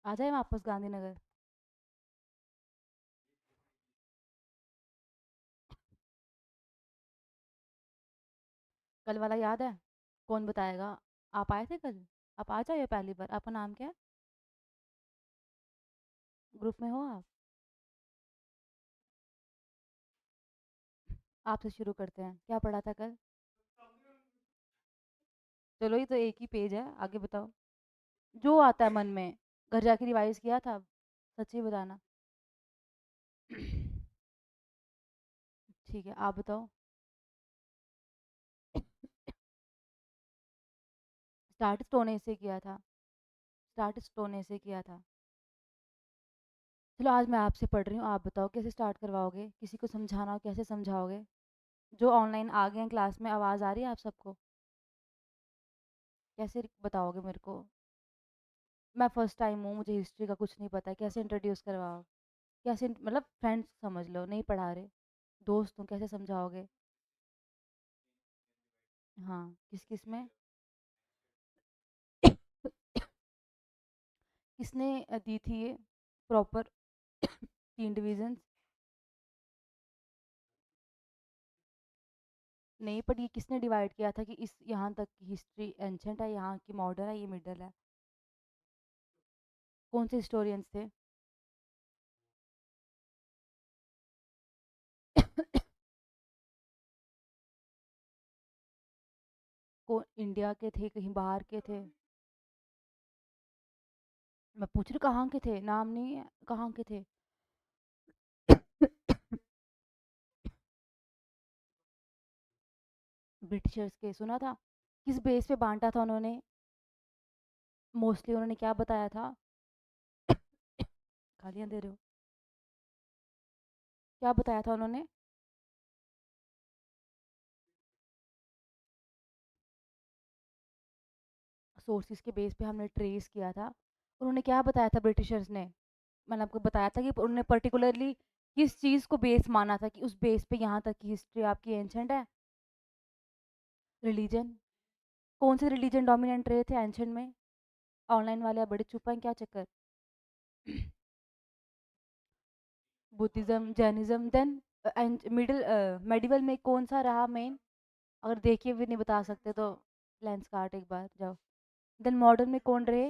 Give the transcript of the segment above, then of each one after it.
आ जाए वापस गांधीनगर। कल वाला याद है? कौन बताएगा? आप आए थे कल? आप आ जाइए पहली बार। आपका नाम क्या है? ग्रुप में हो आप? आपसे शुरू करते हैं, क्या पढ़ा था कल? चलो, ये तो एक ही पेज है, आगे बताओ। जो आता है मन में। घर जाके रिवाइज किया था? सच्ची बताना। ठीक है, आप बताओ। स्टार्ट स्टोने से किया था। स्टार्ट स्टोने से किया था। चलो, आज मैं आपसे पढ़ रही हूँ, आप बताओ कैसे स्टार्ट करवाओगे? किसी को समझाना हो कैसे समझाओगे? जो ऑनलाइन आ गए हैं क्लास में, आवाज़ आ रही है आप सबको? कैसे बताओगे मेरे को? मैं फर्स्ट टाइम हूँ, मुझे हिस्ट्री का कुछ नहीं पता है, कैसे इंट्रोड्यूस करवाओ? कैसे मतलब फ्रेंड्स समझ लो, नहीं पढ़ा रहे। दोस्त हूँ, कैसे समझाओगे? हाँ, किस किस में? किसने दी थी ये प्रॉपर तीन डिविजन्स? नहीं, पर ये किसने डिवाइड किया था कि इस यहाँ तक की हिस्ट्री एंशंट है, यहाँ की मॉडर्न है, ये मिडल है? कौन से हिस्टोरियंस थे? कौन इंडिया के थे, कहीं बाहर के थे? मैं पूछ रही कहाँ के थे, नाम नहीं है, कहाँ के थे? ब्रिटिशर्स के, सुना था। किस बेस पे बांटा था उन्होंने? मोस्टली उन्होंने क्या बताया था? गालियां दे रहे हो? क्या बताया था उन्होंने? सोर्सेज के बेस पे हमने ट्रेस किया था। उन्होंने क्या बताया था ब्रिटिशर्स ने? मैंने आपको बताया था कि उन्होंने पर्टिकुलरली किस चीज़ को बेस माना था कि उस बेस पे यहाँ तक की हिस्ट्री आपकी एंशंट है? रिलीजन। कौन से रिलीजन डोमिनेंट रहे थे एंशंट में? ऑनलाइन वाले आप बड़े चुप हैं, क्या चक्कर? Buddhism, Jainism, then middle medieval में कौन सा रहा मेन? अगर देखिए भी नहीं बता सकते तो लेंस काट एक बार जाओ। देन मॉडर्न में कौन रहे?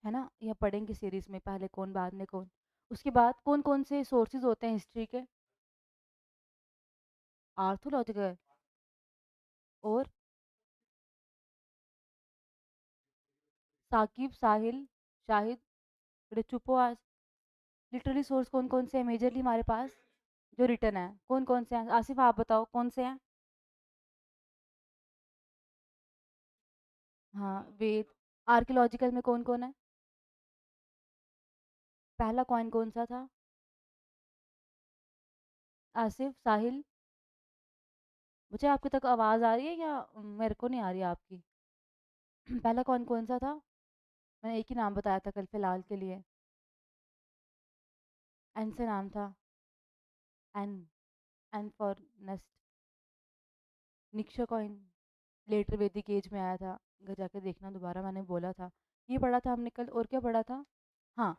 है ना, यह पढ़ेंगे सीरीज में, पहले कौन बाद में कौन। उसके बाद कौन कौन से सोर्सेज होते हैं हिस्ट्री के? आर्थोलॉजिकल। और साकिब, साहिल, शाहिद। बड़े चुप हो आज। लिटरली सोर्स कौन कौन से हैं मेजरली हमारे पास जो रिटर्न है? कौन कौन से हैं? आसिफ आप बताओ कौन से हैं? हाँ, वेद। आर्कियोलॉजिकल में कौन कौन है? पहला कॉइन कौन सा था? आसिफ, साहिल। मुझे आपकी तक आवाज़ आ रही है या मेरे को नहीं आ रही है आपकी? पहला कॉइन कौन सा था? मैंने एक ही नाम बताया था कल फिलहाल के लिए। एन से नाम था। एन। N for nest. निक्शा कॉइन। लेटर वैदिक एज में आया था। घर जाके देखना दोबारा, मैंने बोला था। ये पढ़ा था हमने कल, और क्या पढ़ा था? हाँ,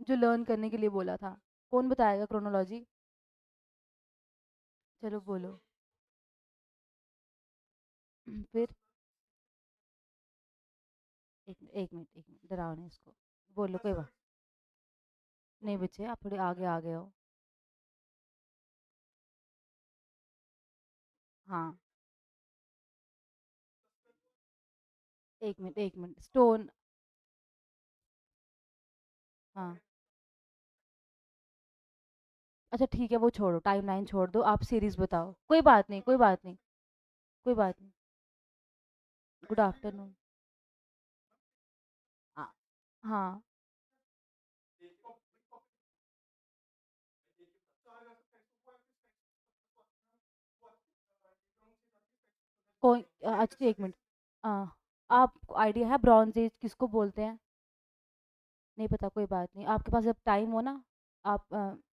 जो लर्न करने के लिए बोला था। कौन बताएगा क्रोनोलॉजी? चलो बोलो। फिर एक मिनट डराओ नहीं इसको। बोलो, कोई बात नहीं बच्चे, आप थोड़े आगे आ गए हो। हाँ, एक मिनट स्टोन। हाँ, अच्छा ठीक है, वो छोड़ो, टाइमलाइन छोड़ दो, आप सीरीज बताओ। कोई बात नहीं, कोई बात नहीं, कोई बात नहीं। Good afternoon. हाँ। कोई अच्छा एक मिनट। आ, आप आइडिया है ब्रॉन्ज एज किसको बोलते हैं? नहीं पता, कोई बात नहीं, आपके पास जब टाइम हो ना, आप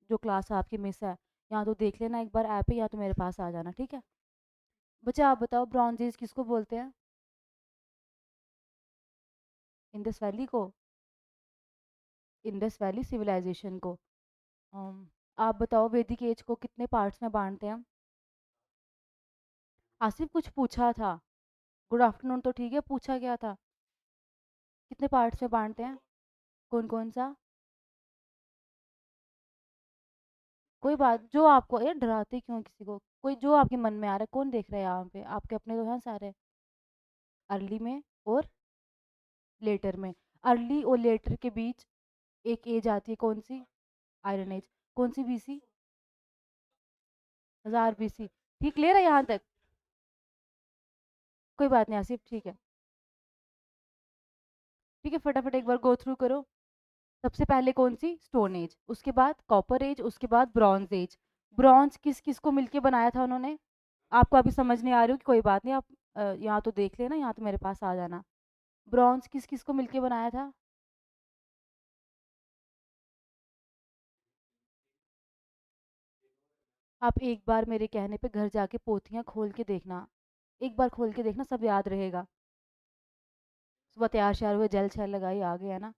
जो क्लास आपकी मिस है, या तो देख लेना एक बार ऐप पे, या तो मेरे पास आ जाना, ठीक है? बच्चे आप बताओ ब्रॉन्ज एज किसको बोलते हैं? इंडस वैली को? इंडस वैली सिविलाइजेशन को। अम, आप बताओ वैदिक एज को कितने पार्ट्स में बांटते हैं हम? आसिफ कुछ पूछा था। गुड आफ्टरनून तो ठीक है, पूछा क्या था? कितने पार्ट्स में बांटते हैं? कौन कौन सा? कोई बात, जो आपको, यार डराते क्यों किसी को? कोई जो आपके मन में आ रहा है। कौन देख रहा है यहाँ पे? आपके अपने तो हैं सारे। अर्ली में और लेटर में। अर्ली और लेटर के बीच एक एज आती है, कौन सी? Iron age. कौन सी? बीसी। 1000 बीसी। ठीक, क्लियर है यहाँ तक? कोई बात नहीं आसिफ, ठीक है। ठीक है, फटाफट एक बार गो थ्रू करो। सबसे पहले कौन सी? स्टोन एज, उसके बाद कॉपर एज, उसके बाद ब्रॉन्ज एज। ब्रॉन्ज किस किस को मिलके बनाया था उन्होंने? आपको अभी समझ नहीं आ रही हो कि कोई बात नहीं, आप यहाँ तो देख लेना, यहाँ तो मेरे पास आ जाना। ब्रॉन्ज किस किस को मिलके बनाया था? आप एक बार मेरे कहने पे घर जाके पोथियाँ खोल के देखना। एक बार खोल के देखना, सब याद रहेगा। सुबह तैयार श्यार हुए, जेल छेल लगाई, आ गया ना।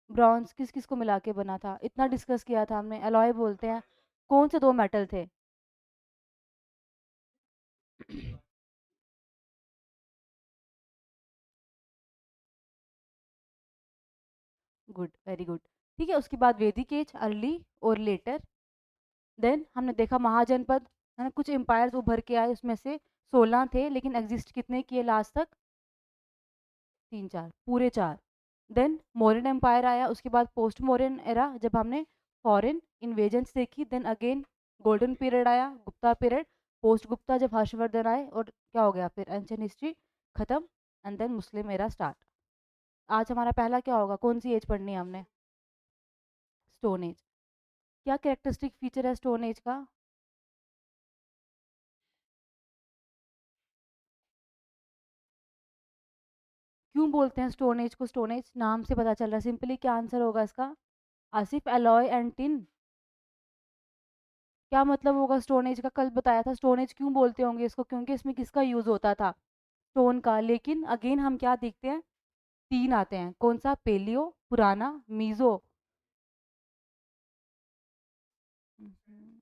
ब्रॉन्ज किस किस को मिला के बना था? इतना डिस्कस किया था हमने, एलॉय बोलते हैं। कौन से दो मेटल थे? Good, very good. ठीक है, उसके बाद वैदिक एज, अर्ली और लेटर। देन हमने देखा महाजनपद, है ना, कुछ एम्पायर्स उभर के आए, उसमें से 16 थे, लेकिन एग्जिस्ट कितने किए लास्ट तक? 3 4, पूरे 4। देन मौर्यन एम्पायर आया, उसके बाद पोस्ट मौर्यन एरा, जब हमने फॉरेन इन्वेजन्स देखी। देन अगेन गोल्डन पीरियड आया, गुप्ता पीरियड। पोस्ट गुप्ता जब हर्षवर्धन आए, और क्या हो गया फिर? एंशियंट हिस्ट्री खत्म। And then Muslim era start. आज हमारा पहला क्या होगा? कौन सी एज पढ़नी है हमने? Stone age. क्या कैरेक्टरिस्टिक फीचर है स्टोन एज का? क्यों बोलते हैं स्टोन एज को स्टोन एज? नाम से पता चल रहा है सिंपली। क्या आंसर होगा इसका? Asif, alloy and tin. क्या मतलब होगा स्टोन एज का? कल बताया था स्टोन एज क्यों बोलते होंगे इसको, क्योंकि इसमें किसका यूज होता था? स्टोन का। लेकिन अगेन हम क्या देखते हैं? 3 आते हैं, कौन सा? पेलियो, पुराना, मीजो। हम्म,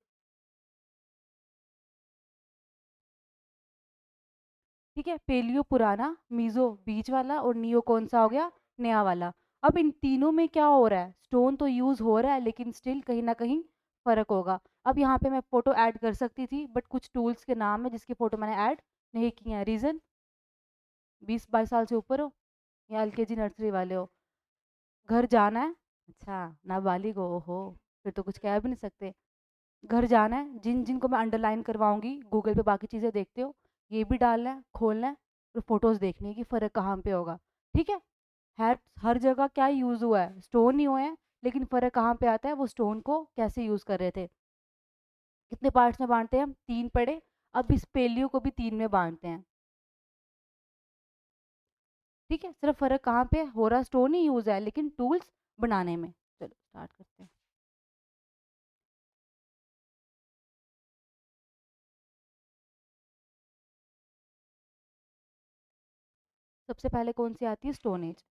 ठीक है, पेलियो पुराना, मीजो बीच वाला, और नियो कौन सा हो गया? नया वाला। अब इन तीनों में क्या हो रहा है? स्टोन तो यूज हो रहा है, लेकिन स्टिल कहीं ना कहीं फर्क होगा। अब यहाँ पे मैं फोटो ऐड कर सकती थी, बट कुछ टूल्स के नाम है जिसकी फोटो मैंने ऐड नहीं की है। रीजन? 20 22 साल से ऊपर हो, या एलकेजी नर्सरी वाले हो? घर जाना है? अच्छा, नाबालिग हो? ओहो, फिर तो कुछ कह भी नहीं सकते। घर जाना है, जिन जिन को मैं अंडरलाइन करवाऊंगी, गूगल पे बाकी चीज़ें देखते हो, ये भी डालना है, खोलना है, और फोटोज़ देखनी है कि फ़र्क कहाँ पे होगा। ठीक है। हर जगह क्या यूज़ हुआ है? स्टोन ही हुए हैं, लेकिन फ़र्क कहाँ पे आता है? वो स्टोन को कैसे यूज़ कर रहे थे। कितने पार्ट्स में बांटते हैं हम? 3 पढ़े। अब इस पेलियो को भी 3 में बांटते हैं। ठीक है, सिर्फ फ़र्क कहाँ पे हो रहा? स्टोन ही यूज़ है, लेकिन टूल्स बनाने में। चलो स्टार्ट करते हैं। सबसे पहले कौन सी आती है? Stone as.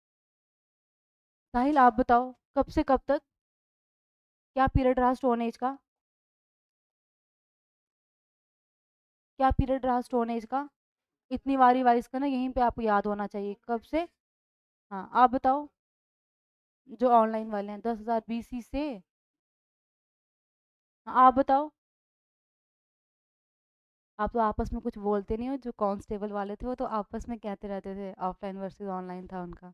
साहिल आप बताओ, कब से कब तक क्या पीरियड रहा स्टोन एज का? क्या पीरियड रहा स्टोन एज का? इतनी बार रिवाइज करना, यहीं पे आपको याद होना चाहिए कब से। हाँ आप बताओ, जो ऑनलाइन वाले हैं, 10,000 BC से। हाँ, आप बताओ। आप तो आपस में कुछ बोलते नहीं हो। जो कांस्टेबल वाले थे वो तो आपस में कहते रहते थे ऑफलाइन वर्सेस ऑनलाइन था उनका।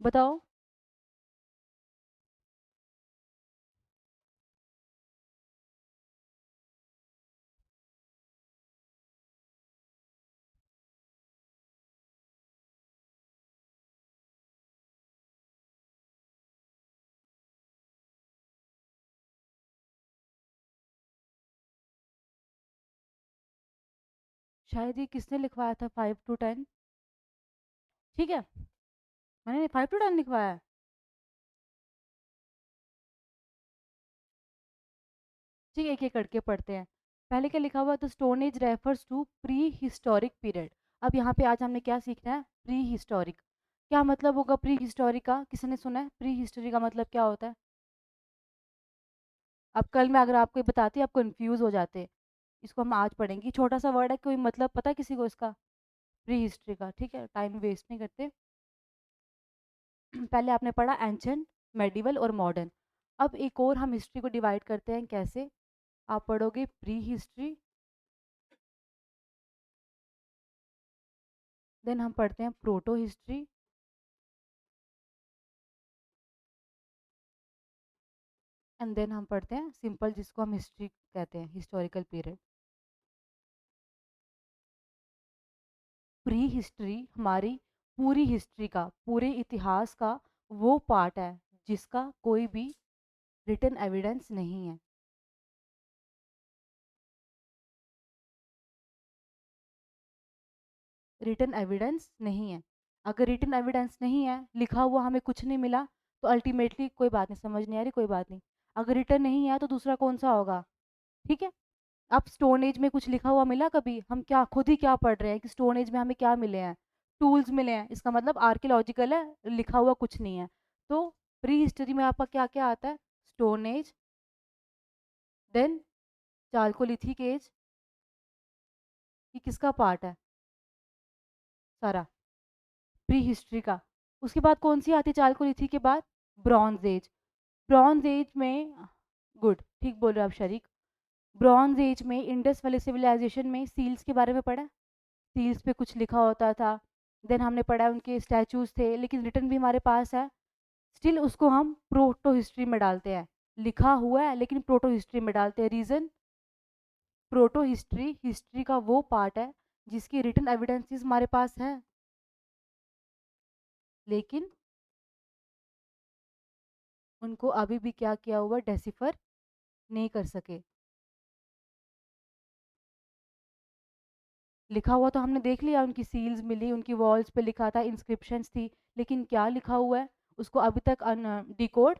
बताओ। शायद ये किसने लिखवाया था 5 to 10? ठीक है, मैंने 5 to 10 लिखवाया है। ठीक है, एक एक करके पढ़ते हैं। पहले क्या लिखा हुआ? The stone age refers to pre historic period. अब यहाँ पे आज हमने क्या सीखना है, प्री हिस्टोरिक। क्या मतलब होगा प्री हिस्टोरिक का, किसी ने सुना है प्री हिस्टोरी का मतलब क्या होता है? अब कल मैं अगर आपको ये बताती आप कंफ्यूज हो जाते। इसको हम आज पढ़ेंगे, छोटा सा वर्ड है, कोई मतलब पता है किसी को इसका, प्री हिस्ट्री का? ठीक है, टाइम वेस्ट नहीं करते। पहले आपने पढ़ा एंशंट, मेडिवल और मॉडर्न। अब एक और हम हिस्ट्री को डिवाइड करते हैं, कैसे? आप पढ़ोगे प्री हिस्ट्री, देन हम पढ़ते हैं प्रोटो हिस्ट्री, एंड देन हम पढ़ते हैं सिंपल, जिसको हम हिस्ट्री कहते हैं, हिस्टोरिकल पीरियड। प्री हिस्ट्री हमारी पूरी हिस्ट्री का, पूरे इतिहास का वो पार्ट है जिसका कोई भी रिटन एविडेंस नहीं है। रिटन एविडेंस नहीं है। अगर रिटन एविडेंस नहीं है, लिखा हुआ हमें कुछ नहीं मिला, तो अल्टीमेटली कोई बात नहीं, समझ नहीं आ रही, कोई बात नहीं। अगर रिटन नहीं है तो दूसरा कौन सा होगा? ठीक है। अब स्टोन एज में कुछ लिखा हुआ मिला कभी? हम क्या खुद ही क्या पढ़ रहे हैं कि स्टोन एज में हमें क्या मिले हैं? टूल्स मिले हैं, इसका मतलब आर्कियोलॉजिकल है, लिखा हुआ कुछ नहीं है। तो प्री हिस्ट्री में आपका क्या क्या आता है? Stone age, then chalcolithic age, ये किसका पार्ट है सारा? प्री हिस्ट्री का। उसके बाद कौन सी आती है चालकोलिथिक के बाद? Bronze age. ब्रॉन्ज एज में, गुड, ठीक बोल रहे हो आप शरीक। ब्रॉन्ज एज में इंडस वाले सिविलाइजेशन में सील्स के बारे में पढ़ा? सील्स पे कुछ लिखा होता था। देन हमने पढ़ा उनके स्टैचूज थे, लेकिन रिटर्न भी हमारे पास है। स्टिल उसको हम प्रोटो हिस्ट्री में डालते हैं, लिखा हुआ है लेकिन प्रोटो हिस्ट्री में डालते हैं। रीजन, प्रोटो हिस्ट्री हिस्ट्री का वो पार्ट है जिसकी रिटन एविडेंसेस हमारे पास है, लेकिन उनको अभी भी क्या किया हुआ, डेसिफर नहीं कर सके। लिखा हुआ तो हमने देख लिया, उनकी सील्स मिली, उनकी वॉल्स पे लिखा था, इंस्क्रिप्शंस थी, लेकिन क्या लिखा हुआ है उसको अभी तक डिकोड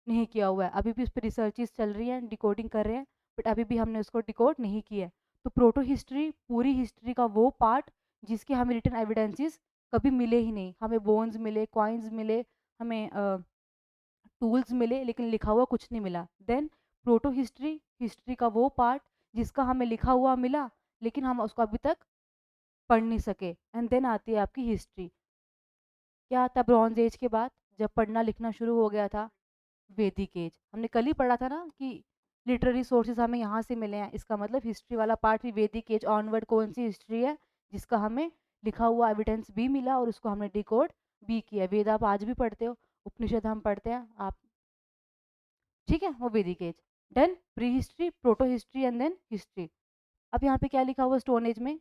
नहीं किया हुआ है। अभी भी उस पर रिसर्चेस चल रही हैं, डिकोडिंग कर रहे हैं, बट अभी भी हमने उसको डिकोड नहीं किया है। तो प्रोटो हिस्ट्री पूरी हिस्ट्री का वो पार्ट जिसके हमें रिटन एविडेंसेस कभी मिले ही नहीं। हमें बोन्स मिले, कॉइन्स मिले, हमें टूल्स मिले, लेकिन लिखा हुआ कुछ नहीं मिला। देन प्रोटो हिस्ट्री हिस्ट्री का वो पार्ट जिसका हमें लिखा हुआ मिला, लेकिन हम उसको अभी तक पढ़ नहीं सके। एंड देन आती है आपकी हिस्ट्री। क्या आता है ब्रॉन्ज एज के बाद, जब पढ़ना लिखना शुरू हो गया था? वैदिक एज। हमने कल ही पढ़ा था ना कि लिटरेरी सोर्सेज हमें यहाँ से मिले हैं, इसका मतलब हिस्ट्री वाला पार्ट भी वैदिक एज ऑनवर्ड कौन सी हिस्ट्री है जिसका हमें लिखा हुआ एविडेंस भी मिला और उसको हमने डिकोड भी किया। वेद आप आज भी पढ़ते हो, उपनिषद हम पढ़ते हैं आप, ठीक है, वो Vedic age. Then pre history, proto history and then history. अब यहाँ पे क्या लिखा हुआ स्टोन एज में,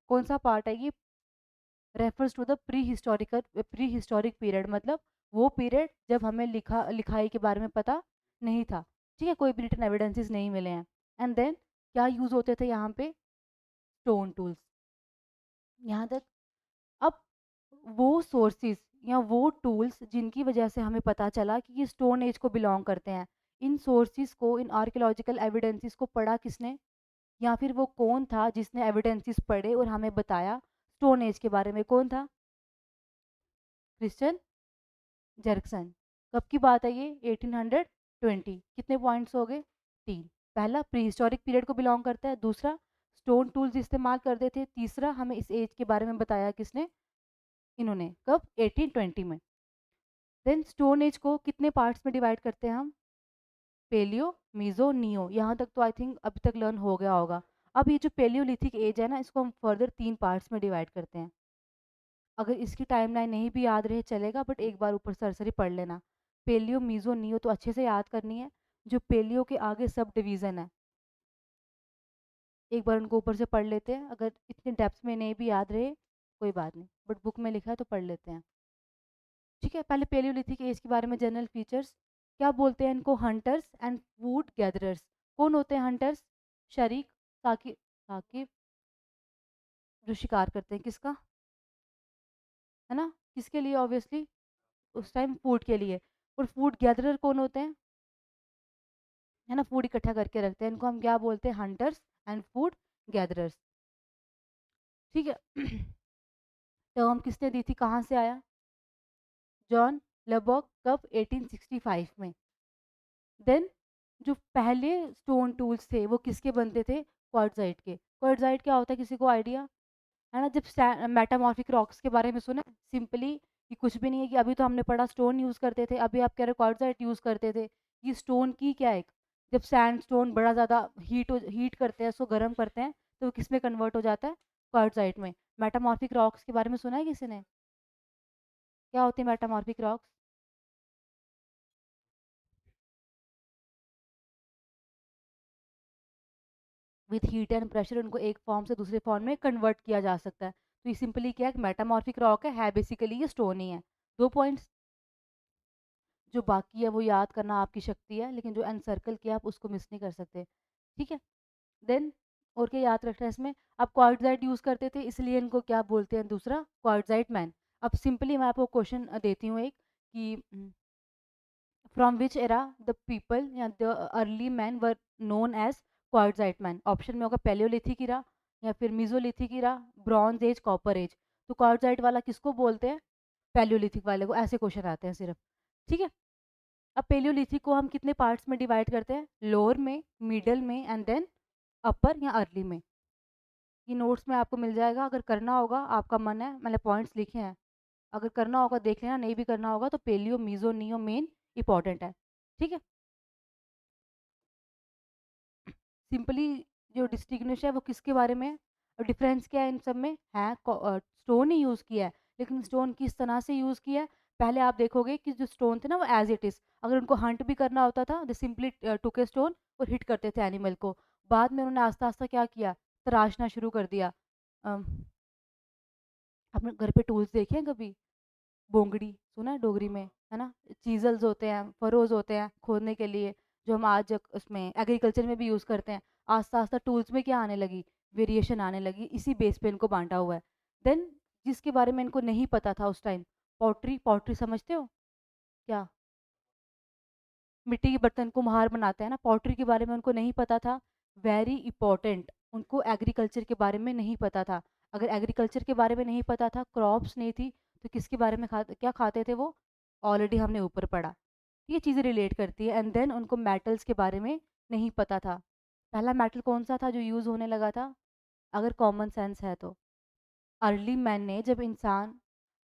कौन सा पार्ट है ये? Refers to the pre historic period, मतलब वो पीरियड जब हमें लिखाई के बारे में पता नहीं था। ठीक है, कोई भी रिटन एविडेंसेस नहीं मिले हैं। एंड देन क्या यूज होते थे यहाँ पे? Stone tools. यहाँ तक। अब वो सोर्सेज या वो टूल्स जिनकी वजह से हमें पता चला कि ये स्टोन एज को बिलोंग करते हैं, इन सोर्सेज को, इन आर्कियोलॉजिकल एविडेंसेस को पढ़ा किसने? या फिर वो कौन था जिसने एविडेंसेस पढ़े और हमें बताया स्टोन एज के बारे में? कौन था? क्रिश्चियन जर्कसन। कब की बात है ये? 1820। कितने पॉइंट्स हो गए? तीन। पहला प्री हिस्टोरिक पीरियड को बिलोंग करता है, दूसरा स्टोन टूल्स इस्तेमाल करते थे, तीसरा हमें इस एज के बारे में बताया किसने? इन्होंने। कब? 1820 में। देन स्टोन एज को कितने पार्ट्स में डिवाइड करते हैं हम? Paleo, meso, neo. यहाँ तक तो आई थिंक अभी तक लर्न हो गया होगा। अब ये जो पेलियोलिथिक एज है ना, इसको हम फर्दर तीन पार्ट्स में डिवाइड करते हैं। अगर इसकी टाइमलाइन नहीं भी याद रहे चलेगा, बट एक बार ऊपर सरसरी पढ़ लेना। पेलियो, मीजो, नियो तो अच्छे से याद करनी है। जो पेलियो के आगे सब डिवीजन है, एक बार उनको ऊपर से पढ़ लेते हैं, अगर इतने डेप्थ में नहीं भी याद रहे कोई बात नहीं, बट बुक में लिखा है तो पढ़ लेते हैं। ठीक है, पहले पेलियोलिथिक एज के बारे में जनरल फीचर्स। क्या बोलते हैं इनको? Hunters and food gatherers. कौन होते हैं हंटर्स? शरीक, साकिब, साकिब, जो शिकार करते हैं, किसका? है ना, किसके लिए? ऑब्वियसली उस टाइम फूड के लिए। और फूड गैदरर कौन होते हैं? है ना, फूड इकट्ठा करके रखते हैं, इनको हम क्या बोलते हैं? Hunters and food gatherers. ठीक है। टर्म किसने दी थी, कहाँ से आया? जॉन लबॉक, कब? 1865 में। देन जो पहले स्टोन टूल्स थे वो किसके बनते थे? क्वार्ट्ज़ाइट के। क्वार्ट्ज़ाइट क्या होता है, किसी को आइडिया है ना? जब मेटामॉर्फिक रॉक्स के बारे में सुना सिंपली, कि कुछ भी नहीं है, कि अभी तो हमने पढ़ा स्टोन यूज करते थे, अभी आप कह रहे हो क्वार्ट्ज़ाइट यूज करते थे। ये स्टोन की क्या है, जब सैंडस्टोन बड़ा ज्यादा हीट करते हैं, उसको गर्म करते हैं, तो वो किस में कन्वर्ट हो जाता है? क्वार्ट्ज़ाइट में। मेटामॉर्फिक रॉक्स के बारे में सुना है किसी ने? क्या होते हैं metamorphic rocks? With heat and pressure उनको एक फॉर्म से दूसरे फॉर्म में कन्वर्ट किया जा सकता है। तो ये सिंपली क्या है, मेटामॉर्फिक रॉक है बेसिकली ये स्टोन ही है। 2 पॉइंट्स। जो बाकी है वो याद करना आपकी शक्ति है, लेकिन जो एनसर्कल किया आप उसको मिस नहीं कर सकते। ठीक है। देन और क्या याद रखना है इसमें, आप क्वार्ट्ज़ाइट यूज करते थे इसलिए इनको क्या बोलते हैं, दूसरा क्वार्ट्ज़ाइट मैन। अब सिंपली मैं आपको क्वेश्चन देती हूँ एक, कि from which era the people या the early man were known as quartzite man? Option में होगा पैलियोलिथिक इरा, या फिर mesolithic era, bronze age, copper age. तो क्वार्ट्ज़ाइट वाला किसको बोलते हैं? पैलियोलिथिक वाले को। ऐसे क्वेश्चन आते हैं सिर्फ। ठीक है। अब पैलियोलिथिक को हम कितने पार्ट्स में डिवाइड करते हैं? लोअर में, मिडल में एंड देन अपर या अर्ली में। ये नोट्स में आपको मिल जाएगा, अगर करना होगा, आपका मन है, मैंने पॉइंट्स लिखे हैं, अगर करना होगा देख लेना, नहीं भी करना होगा तो paleo, meso, neo main important है। ठीक है। सिंपली जो डिस्टिंग्विश है वो किसके बारे में है, और डिफरेंस क्या है इन सब में है? स्टोन ही यूज़ किया है, लेकिन स्टोन किस तरह से यूज़ किया है? पहले आप देखोगे कि जो स्टोन थे ना वो एज इट इज़, अगर उनको हंट भी करना होता था, दे सिंपली टुक ए स्टोन और हिट करते थे एनिमल को। बाद में उन्होंने आस्ता आस्ता क्या किया, तराशना शुरू कर दिया। अम, आपने घर पे टूल्स देखे हैं कभी? बोंगड़ी सुना है डोगरी में, है ना? चीजल्स होते हैं, फरोज होते हैं खोदने के लिए, जो हम आज उसमें एग्रीकल्चर में भी यूज़ करते हैं। आस्ता आस्ता टूल्स में क्या आने लगी, वेरिएशन आने लगी, इसी बेस पे इनको बांटा हुआ है। देन जिसके बारे में इनको नहीं पता था उस टाइम, पॉटरी। पॉटरी समझते हो क्या? मिट्टी के बर्तन कुम्हार बनाते हैं ना, पॉटरी के बारे में उनको नहीं पता था। वेरी इंपॉर्टेंट, उनको एग्रीकल्चर के बारे में नहीं पता था। अगर एग्रीकल्चर के बारे में नहीं पता था, क्रॉप्स नहीं थी, तो किसके बारे में क्या खाते थे वो? ऑलरेडी हमने ऊपर पढ़ा। ये चीज़ें रिलेट करती है। एंड देन उनको मेटल्स के बारे में नहीं पता था। पहला मेटल कौन सा था जो यूज़ होने लगा था, अगर कॉमन सेंस है तो? अर्ली मैन ने जब इंसान,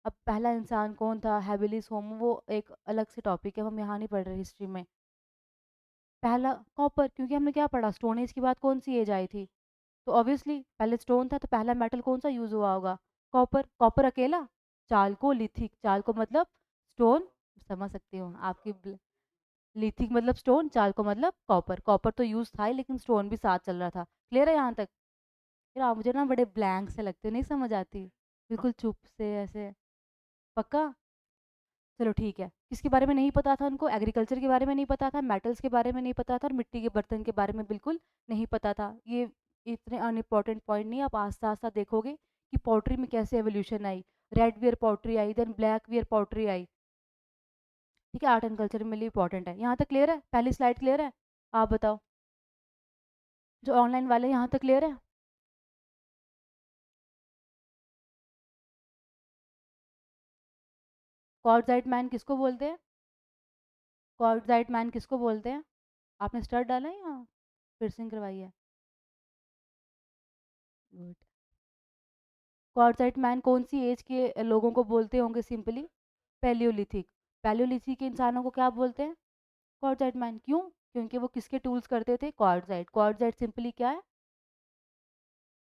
अब पहला इंसान कौन था, हैबिलिस होमो, वो एक अलग से टॉपिक है, हम यहाँ नहीं पढ़ रहे हिस्ट्री में। पहला कॉपर, क्योंकि हमने क्या पढ़ा, स्टोन एज के बाद कौन सी एज आई थी? तो ऑब्वियसली पहले स्टोन था, तो पहला मेटल कौन सा यूज हुआ होगा? कॉपर। कॉपर अकेला। चालको लिथिक, चालको मतलब स्टोन, समझ सकती हूँ आपकी लिथिक मतलब स्टोन, चालको मतलब कॉपर। कॉपर तो यूज था ही, लेकिन स्टोन भी साथ चल रहा था। क्लियर है यहाँ तक? यार आप मुझे ना बड़े ब्लैंक से लगते हो, नहीं समझ आती, बिल्कुल चुप से ऐसे। पक्का? चलो ठीक है। किसके बारे में नहीं पता था उनको? एग्रीकल्चर के बारे में नहीं पता था, मेटल्स के बारे में नहीं पता था, और मिट्टी के बर्तन के बारे में बिल्कुल नहीं पता था। ये इतने अनइम्पॉर्टेंट पॉइंट नहीं, आप आस्ता आस्ता देखोगे कि पॉटरी में कैसे एवोल्यूशन आई। रेड वियर पॉटरी आई, देन ब्लैक वियर पॉटरी आई। ठीक है, आर्ट एंड कल्चर में लिए इंपॉर्टेंट है। यहाँ तक क्लियर है? पहली स्लाइड क्लियर है? आप बताओ, जो ऑनलाइन वाले यहाँ तक क्लियर है? क्वार्ट्ज़ाइट मैन किसको बोलते हैं? क्वार्ट्ज़ाइट मैन किसको बोलते हैं? आपने स्टार्ट डाला है या फिर से करवाई है? गुड। क्वार्ट्ज़ाइट मैन कौन सी एज के लोगों को बोलते होंगे सिंपली? पैलियोलिथिक। पैलियोलिथिक के इंसानों को क्या बोलते हैं? क्वार्ट्ज़ाइट मैन। क्यों? क्योंकि वो किसके टूल्स करते थे? क्वार्ट्ज़ाइट। क्वार्ट्ज़ाइट सिंपली क्या है?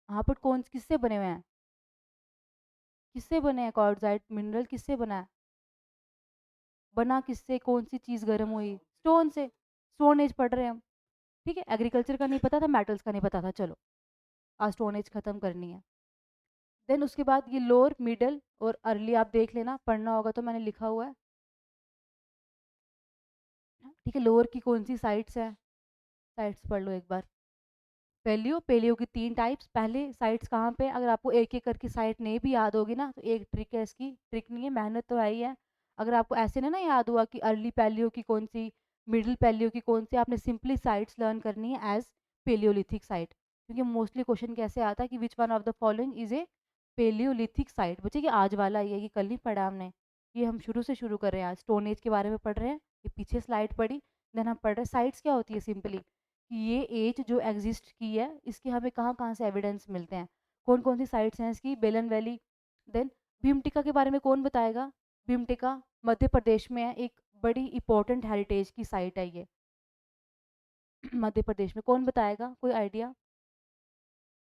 यहाँ पर कौन किससे बने हुए हैं? किससे बने हैं क्वार्ट्ज़ाइट मिनरल, किससे बना है? बना किससे, कौन सी चीज़ गर्म हुई? स्टोन से। स्टोन एज पढ़ रहे हैं हम। ठीक है, एग्रीकल्चर का नहीं पता था, मेटल्स का नहीं पता था, चलो आज स्टोन एज खत्म करनी है। देन उसके बाद ये लोअर, मिडल और अर्ली आप देख लेना, पढ़ना होगा तो मैंने लिखा हुआ है। ठीक है, लोअर की कौन सी साइट्स है, साइट्स पढ़ लो एक बार। पेलियो, पेलियो की 3 टाइप्स। पहले साइट्स कहाँ पे, अगर आपको एक एक करके साइट नहीं भी याद होगी ना, तो एक ट्रिक है इसकी, ट्रिक नहीं है, मेहनत तो है ही है। अगर आपको ऐसे ना याद हुआ कि अर्ली पेलियो की कौन सी, मिडिल पेलियो की कौन सी, आपने सिंपली साइट्स लर्न करनी है एज पेलियोलिथिक साइट। क्योंकि मोस्टली क्वेश्चन कैसे आता है कि which one of the following is a paleolithic site, बच्चे ये आज वाला ही है, ये कल नहीं पढ़ा हमने, ये हम शुरू से शुरू कर रहे हैं, आज स्टोन एज के बारे में पढ़ रहे हैं, ये पीछे स्लाइड पढ़ी, देन हम पढ़ रहे हैं साइट्स क्या होती है सिंपली, कि ये एज जो एग्जिस्ट की है इसके हमें कहाँ कहाँ से एविडेंस मिलते हैं, कौन कौन सी साइट्स हैं इसकी, बेलन वैली। देन भीमटिका के बारे में कौन बताएगा? भीमटिका मध्य प्रदेश में है, एक बड़ी इंपॉर्टेंट हेरिटेज की साइट है ये। मध्य प्रदेश में कौन बताएगा, कोई आइडिया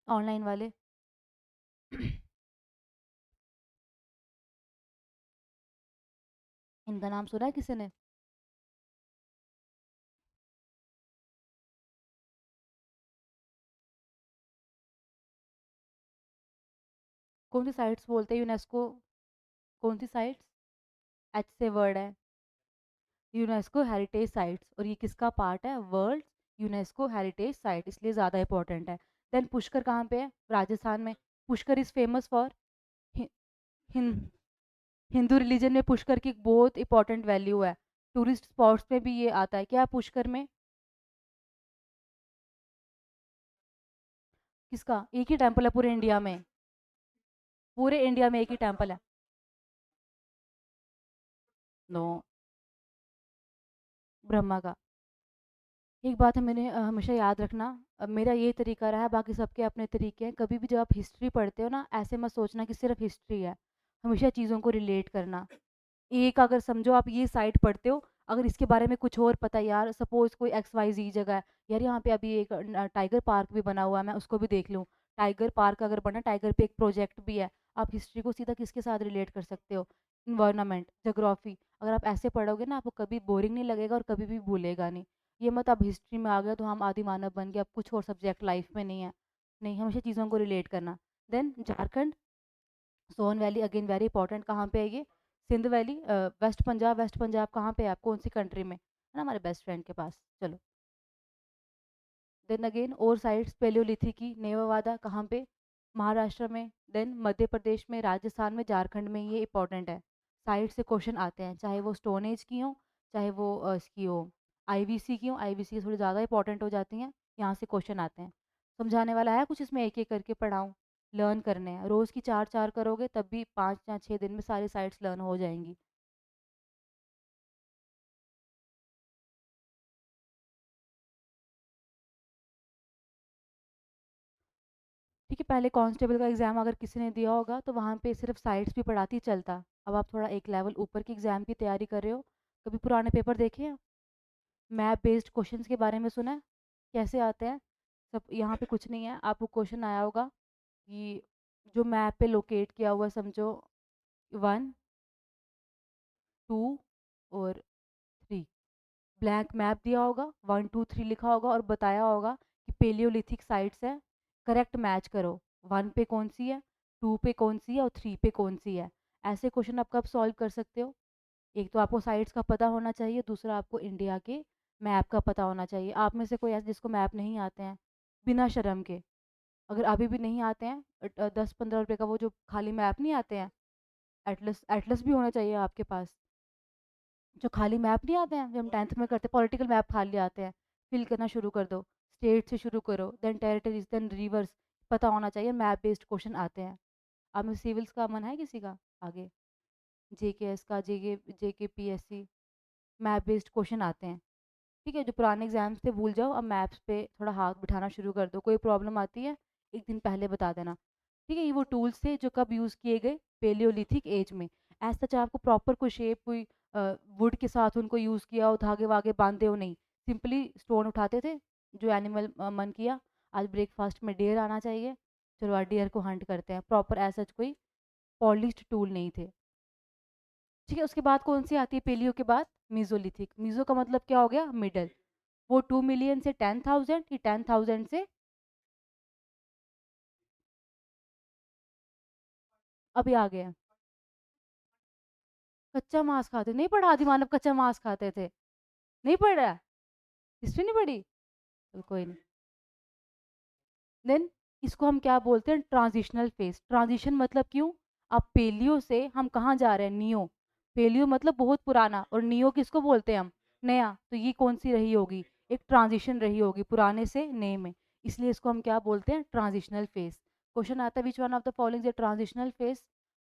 ऑनलाइन वाले? इनका नाम सुना है किसी ने? कौन सी साइट्स बोलते हैं यूनेस्को? कौन सी साइट्स? एच से वर्ड है, यूनेस्को हेरिटेज साइट्स, और ये किसका पार्ट है? वर्ल्ड यूनेस्को हेरिटेज साइट, इसलिए ज़्यादा इंपॉर्टेंट है। देन पुष्कर कहाँ पे है? राजस्थान में। Pushkar is famous for, Hindu religion में पुष्कर की बहुत इंपॉर्टेंट वैल्यू है, टूरिस्ट स्पॉट्स में भी ये आता है। क्या पुष्कर में? किसका? एक ही टेम्पल है पूरे इंडिया में, पूरे इंडिया में एक ही टेम्पल है। नो, ब्रह्मा का। एक बात है, मैंने हमेशा याद रखना, मेरा ये तरीका रहा है, बाकी सबके अपने तरीके हैं, कभी भी जब आप हिस्ट्री पढ़ते हो ना, ऐसे मत सोचना कि सिर्फ हिस्ट्री है, हमेशा चीज़ों को रिलेट करना। एक अगर समझो आप ये साइट पढ़ते हो, अगर इसके बारे में कुछ और पता है यार, सपोज कोई एक्स वाई जी जगह है, यार यहाँ पे अभी एक टाइगर पार्क भी बना हुआ है, मैं उसको भी देख लूँ। टाइगर पार्क अगर बना, टाइगर पे एक प्रोजेक्ट भी है, आप हिस्ट्री को सीधा किसके साथ रिलेट कर सकते हो? इन्वायरमेंट, जोग्राफी, अगर आप ऐसे पढ़ोगे ना, आपको कभी बोरिंग नहीं लगेगा और कभी भी भूलेगा नहीं। ये मत अब हिस्ट्री में आ गया तो हम आदि मानव बन गए, अब कुछ और सब्जेक्ट लाइफ में नहीं है। नहीं, हमेशा चीज़ों को रिलेट करना। Then Jharkhand, Son valley again very important, कहाँ पे है ये? Sindh valley, west Punjab, west Punjab कहाँ पे है? आप कौन सी कंट्री में? है ना, हमारे बेस्ट फ्रेंड के पास। चलो, देन अगेन और साइट्स पेलियोलिथिक की, नेवावादा कहाँ पे? महाराष्ट्र में। देन मध्य प्रदेश में, राजस्थान में, झारखंड में, ये इंपॉर्टेंट है। साइट से क्वेश्चन आते हैं, चाहे वो स्टोन एज की हो, चाहे वो इसकी हो, आईवीसी की हो, आईवीसी थोड़ी ज़्यादा इंपॉर्टेंट हो जाती हैं, यहाँ से क्वेश्चन आते हैं। समझाने वाला है कुछ इसमें? एक एक करके पढ़ाऊँ? लर्न करने हैं, रोज़ की चार चार करोगे तब भी 5 या 6 दिन में सारी साइट्स लर्न हो जाएंगी। ठीक है, पहले कांस्टेबल का एग्ज़ाम अगर किसी ने दिया होगा तो वहाँ पे सिर्फ साइट्स भी पढ़ाती चलता। अब आप थोड़ा एक लेवल ऊपर की एग्ज़ाम की तैयारी कर रहे हो, कभी पुराने पेपर देखे हैं? मैप बेस्ड क्वेश्चंस के बारे में सुना है? कैसे आते हैं? सब यहाँ पे कुछ नहीं है, आपको क्वेश्चन आया होगा कि जो मैप पे लोकेट किया हुआ है, समझो 1, 2 और 3, ब्लैंक मैप दिया होगा, 1 2 3 लिखा होगा और बताया होगा कि पेलियोलिथिक साइट्स है, करेक्ट मैच करो, 1 पे कौन सी है, 2 पे कौन सी है और 3 पे कौन सी है। ऐसे क्वेश्चन आप कब सॉल्व कर सकते हो? एक तो आपको साइट्स का पता होना चाहिए, दूसरा आपको इंडिया के मैप का पता होना चाहिए। आप में से कोई ऐसे जिसको मैप नहीं आते हैं, बिना शर्म के, अगर अभी भी नहीं आते हैं, 10 15 रुपए का वो जो खाली मैप नहीं आते हैं, एटलस एटलस भी होना चाहिए आपके पास। जो खाली मैप नहीं आते हैं जो हम 10th में करते हैं, पॉलिटिकल मैप खाली आते हैं, फिल करना शुरू कर दो, स्टेट से शुरू करो, देन टेरिटरीज, देन रिवर्स, पता होना चाहिए, मैप बेस्ड क्वेश्चन आते हैं। अब में सिविल्स का मन है किसी का? आगे जेकेएस का, जेके पीएससी, मैप बेस्ड क्वेश्चन आते हैं। ठीक है, जो पुराने एग्जाम्स थे भूल जाओ, अब मैप्स पे थोड़ा हाथ बिठाना शुरू कर दो, कोई प्रॉब्लम आती है एक दिन पहले बता देना। ठीक है, ये वो टूल्स थे जो कब यूज़ किए गए? पेलियोलिथिक एज में। ऐसा सच आपको प्रॉपर कोई शेप, कोई वुड के साथ उनको यूज़ किया हो, धागे वागे बांधे हो, नहीं, सिंपली स्टोन उठाते थे, जो एनिमल मन किया, आज ब्रेकफास्ट में डियर आना चाहिए, चलो आज डियर को हंट करते हैं, प्रॉपर ऐसा कोई पॉलिश्ड टूल नहीं थे। ठीक है, उसके बाद कौन सी आती है पेलियो के बाद? मीजोलिथिक। मीजो का मतलब क्या हो गया? मिडल। वो 2 मिलियन से 10,000, कि 10,000 से अभी आ गए हैं। कच्चा मांस खाते नहीं पढ़ा? आदि मानव कच्चा मांस खाते थे? नहीं पढ़ा है? हिस्ट्री नहीं पढ़ी? चलो कोई नहीं। देन इसको हम क्या बोलते हैं? Transitional phase. ट्रांजिशन मतलब क्यों? अब पेलियो से हम कहाँ जा रहे हैं? नियो। पेलियो मतलब बहुत पुराना, और नियो किसको बोलते हैं हम? नया। तो ये कौन सी रही होगी? एक ट्रांजिशन रही होगी पुराने से नए में, इसलिए इसको हम क्या बोलते हैं? Transitional phase. क्वेश्चन आता है which one of the following is transitional phase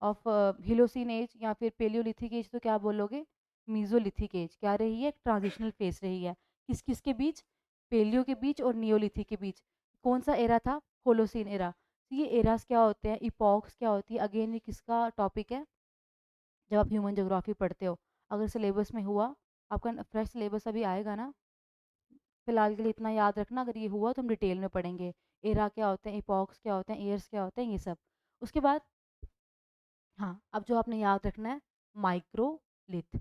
of Holocene age या फिर पेलियोलिथिक एज, तो क्या बोलोगे? मीजोलिथिक एज क्या रही है? ट्रांजिशनल फेज रही है। किस किस के बीच? पेलियो के बीच और नियोलिथिक के बीच। कौन सा एरा था? Holocene era. तो ये एरास क्या होते हैं, इपॉक्स क्या होती है, अगेन ये किसका टॉपिक है? जब आप ह्यूमन ज्योग्राफी पढ़ते हो, अगर सिलेबस में हुआ, आपका फ्रेश सिलेबस अभी आएगा ना, फिलहाल के लिए इतना याद रखना, अगर ये हुआ तो हम डिटेल में पढ़ेंगे। एरा क्या होते हैं, इपॉक्स क्या होते हैं, ईयर्स क्या होते हैं, ये सब। उसके बाद हाँ, अब जो आपने याद रखना है, माइक्रोलिथ।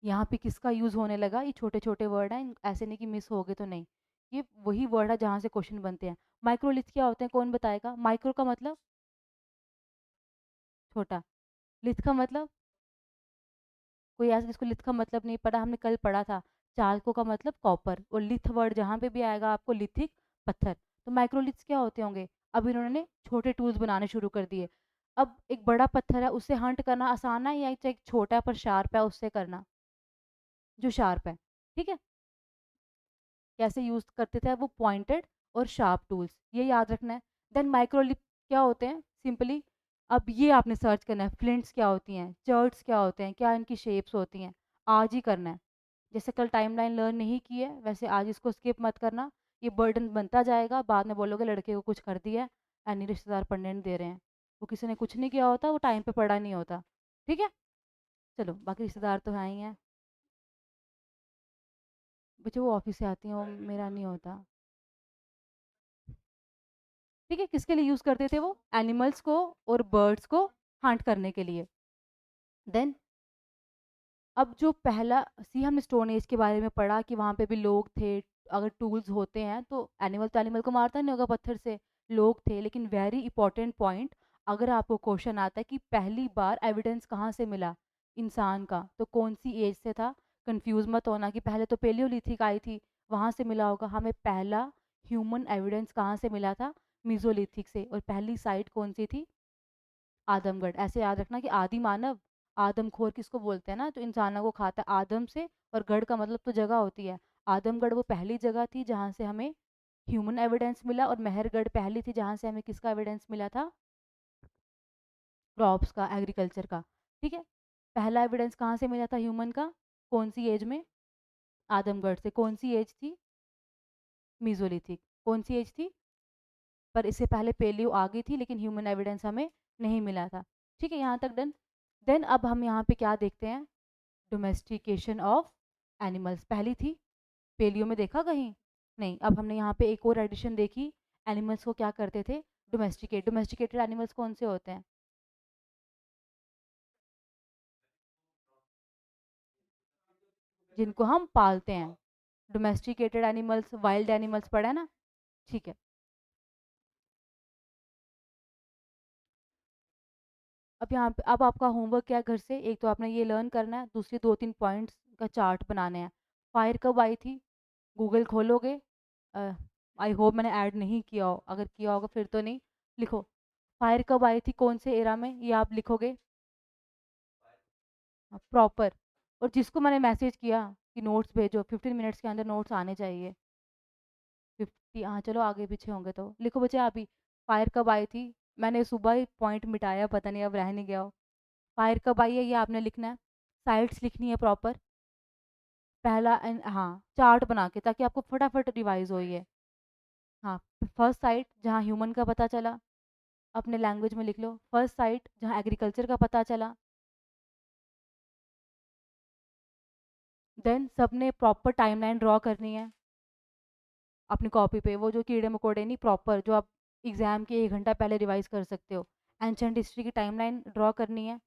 यहाँ पे किसका यूज होने लगा? ये छोटे छोटे वर्ड हैं, ऐसे नहीं कि मिस हो गए तो नहीं, ये वही वर्ड है जहाँ से क्वेश्चन बनते हैं। माइक्रोलिथ क्या होते हैं, कौन बताएगा? माइक्रो का मतलब छोटा, लिथ का मतलब, कोई ऐसा जिसको लिथ का मतलब नहीं पढ़ा? हमने कल पढ़ा था, चालकों का मतलब कॉपर, और लिथ वर्ड जहाँ पे भी आएगा आपको, लिथिक पत्थर। तो माइक्रोलिथ्स क्या होते होंगे? अब इन्होंने छोटे टूल्स बनाने शुरू कर दिए। अब एक बड़ा पत्थर है, उससे हंट करना आसान है, या एक छोटा है पर शार्प है उससे करना? जो शार्प है, ठीक है। कैसे यूज करते थे वो पॉइंटेड और शार्प टूल्स, ये याद रखना है। देन माइक्रोलिप क्या होते हैं? सिंपली अब ये आपने सर्च करना है, फ्लिंट्स क्या होती हैं, चर्ट्स क्या होते हैं, क्या इनकी शेप्स होती हैं, आज ही करना है। जैसे कल टाइमलाइन लर्न नहीं की है, वैसे आज इसको स्किप मत करना। ये बर्डन बनता जाएगा, बाद में बोलोगे लड़के को कुछ कर दिया है, यानी रिश्तेदार पढ़ने नहीं दे रहे हैं। वो किसी ने कुछ नहीं किया होता, वो टाइम पे पढ़ा नहीं होता। ठीक है, चलो बाकी रिश्तेदार तो हैं ही हैं। बच्चे वो ऑफिस से आती हैं, वो मेरा नहीं होता। ठीक है, किसके लिए यूज करते थे वो? एनिमल्स को और बर्ड्स को हंट करने के लिए। देन अब जो पहला सी, हमने स्टोन एज के बारे में पढ़ा कि वहां पे भी लोग थे। अगर टूल्स होते हैं तो एनिमल तो एनिमल को मारता नहीं होगा पत्थर से, लोग थे। लेकिन वेरी इंपॉर्टेंट पॉइंट, अगर आपको क्वेश्चन आता है कि पहली बार एविडेंस कहाँ से मिला इंसान का, तो कौन सी एज से था? कंफ्यूज मत होना कि पहले तो पेलियोलिथिक आई थी, वहां से मिला होगा। हमें पहला ह्यूमन एविडेंस कहाँ से मिला था? मीजोलिथिक से। और पहली साइट कौन सी थी? आदमगढ़। ऐसे याद रखना कि आदि मानव, आदमखोर किसको बोलते हैं ना, जो इंसानों को खाता है, आदम से। और गढ़ का मतलब तो जगह होती है। आदमगढ़ वो पहली जगह थी जहाँ से हमें ह्यूमन एविडेंस मिला, और मेहरगढ़ पहली थी जहाँ से हमें किसका एविडेंस मिला था? क्रॉप्स का, एग्रीकल्चर का। ठीक है, पहला एविडेंस कहाँ से मिला था ह्यूमन का? कौन सी एज में? आदमगढ़ से। कौन सी एज थी? मीजोलिथिक। कौन सी एज थी? पर इससे पहले पेलियो आ गई थी, लेकिन ह्यूमन एविडेंस हमें नहीं मिला था। ठीक है, यहाँ तक डन। देन अब हम यहाँ पे क्या देखते हैं? डोमेस्टिकेशन ऑफ एनिमल्स पहली थी, पेलियो में देखा कहीं? नहीं। अब हमने यहाँ पे एक और एडिशन देखी, एनिमल्स को क्या करते थे? डोमेस्टिकेट। डोमेस्टिकेटेड एनिमल्स कौन से होते हैं? जिनको हम पालते हैं। डोमेस्टिकेटेड एनिमल्स, वाइल्ड एनिमल्स पढ़ा है ना? ठीक है। अब यहाँ पे अब आपका होमवर्क क्या है घर से? एक तो आपने ये लर्न करना है, दूसरी दो तीन पॉइंट्स का चार्ट बनाने हैं। फायर कब आई थी? गूगल खोलोगे, आई होप मैंने ऐड नहीं किया हो, अगर किया होगा फिर तो नहीं। लिखो, फायर कब आई थी, कौन से एरा में, ये आप लिखोगे प्रॉपर। और जिसको मैंने मैसेज किया कि नोट्स भेजो, 15 मिनट्स के अंदर नोट्स आने चाहिए। 50, हाँ चलो आगे पीछे होंगे तो लिखो बच्चे आप ही। फायर कब आई थी? मैंने सुबह ही पॉइंट मिटाया, पता नहीं अब रह नहीं गया हो। फायर कब आई है ये आपने लिखना है। साइट्स लिखनी है प्रॉपर। पहला हाँ, चार्ट बना के, ताकि आपको फटाफट रिवाइज हो ये। हाँ, फर्स्ट साइट जहाँ ह्यूमन का पता चला, अपने लैंग्वेज में लिख लो। फर्स्ट साइट जहाँ एग्रीकल्चर का पता चला। देन सबने प्रॉपर टाइमलाइन ड्रॉ करनी है अपनी कॉपी पे, वो जो कीड़े मकोड़े नहीं, प्रॉपर जो आप एग्जाम के 1 घंटा पहले रिवाइज कर सकते हो। एंशंट हिस्ट्री की टाइमलाइन ड्रॉ करनी है।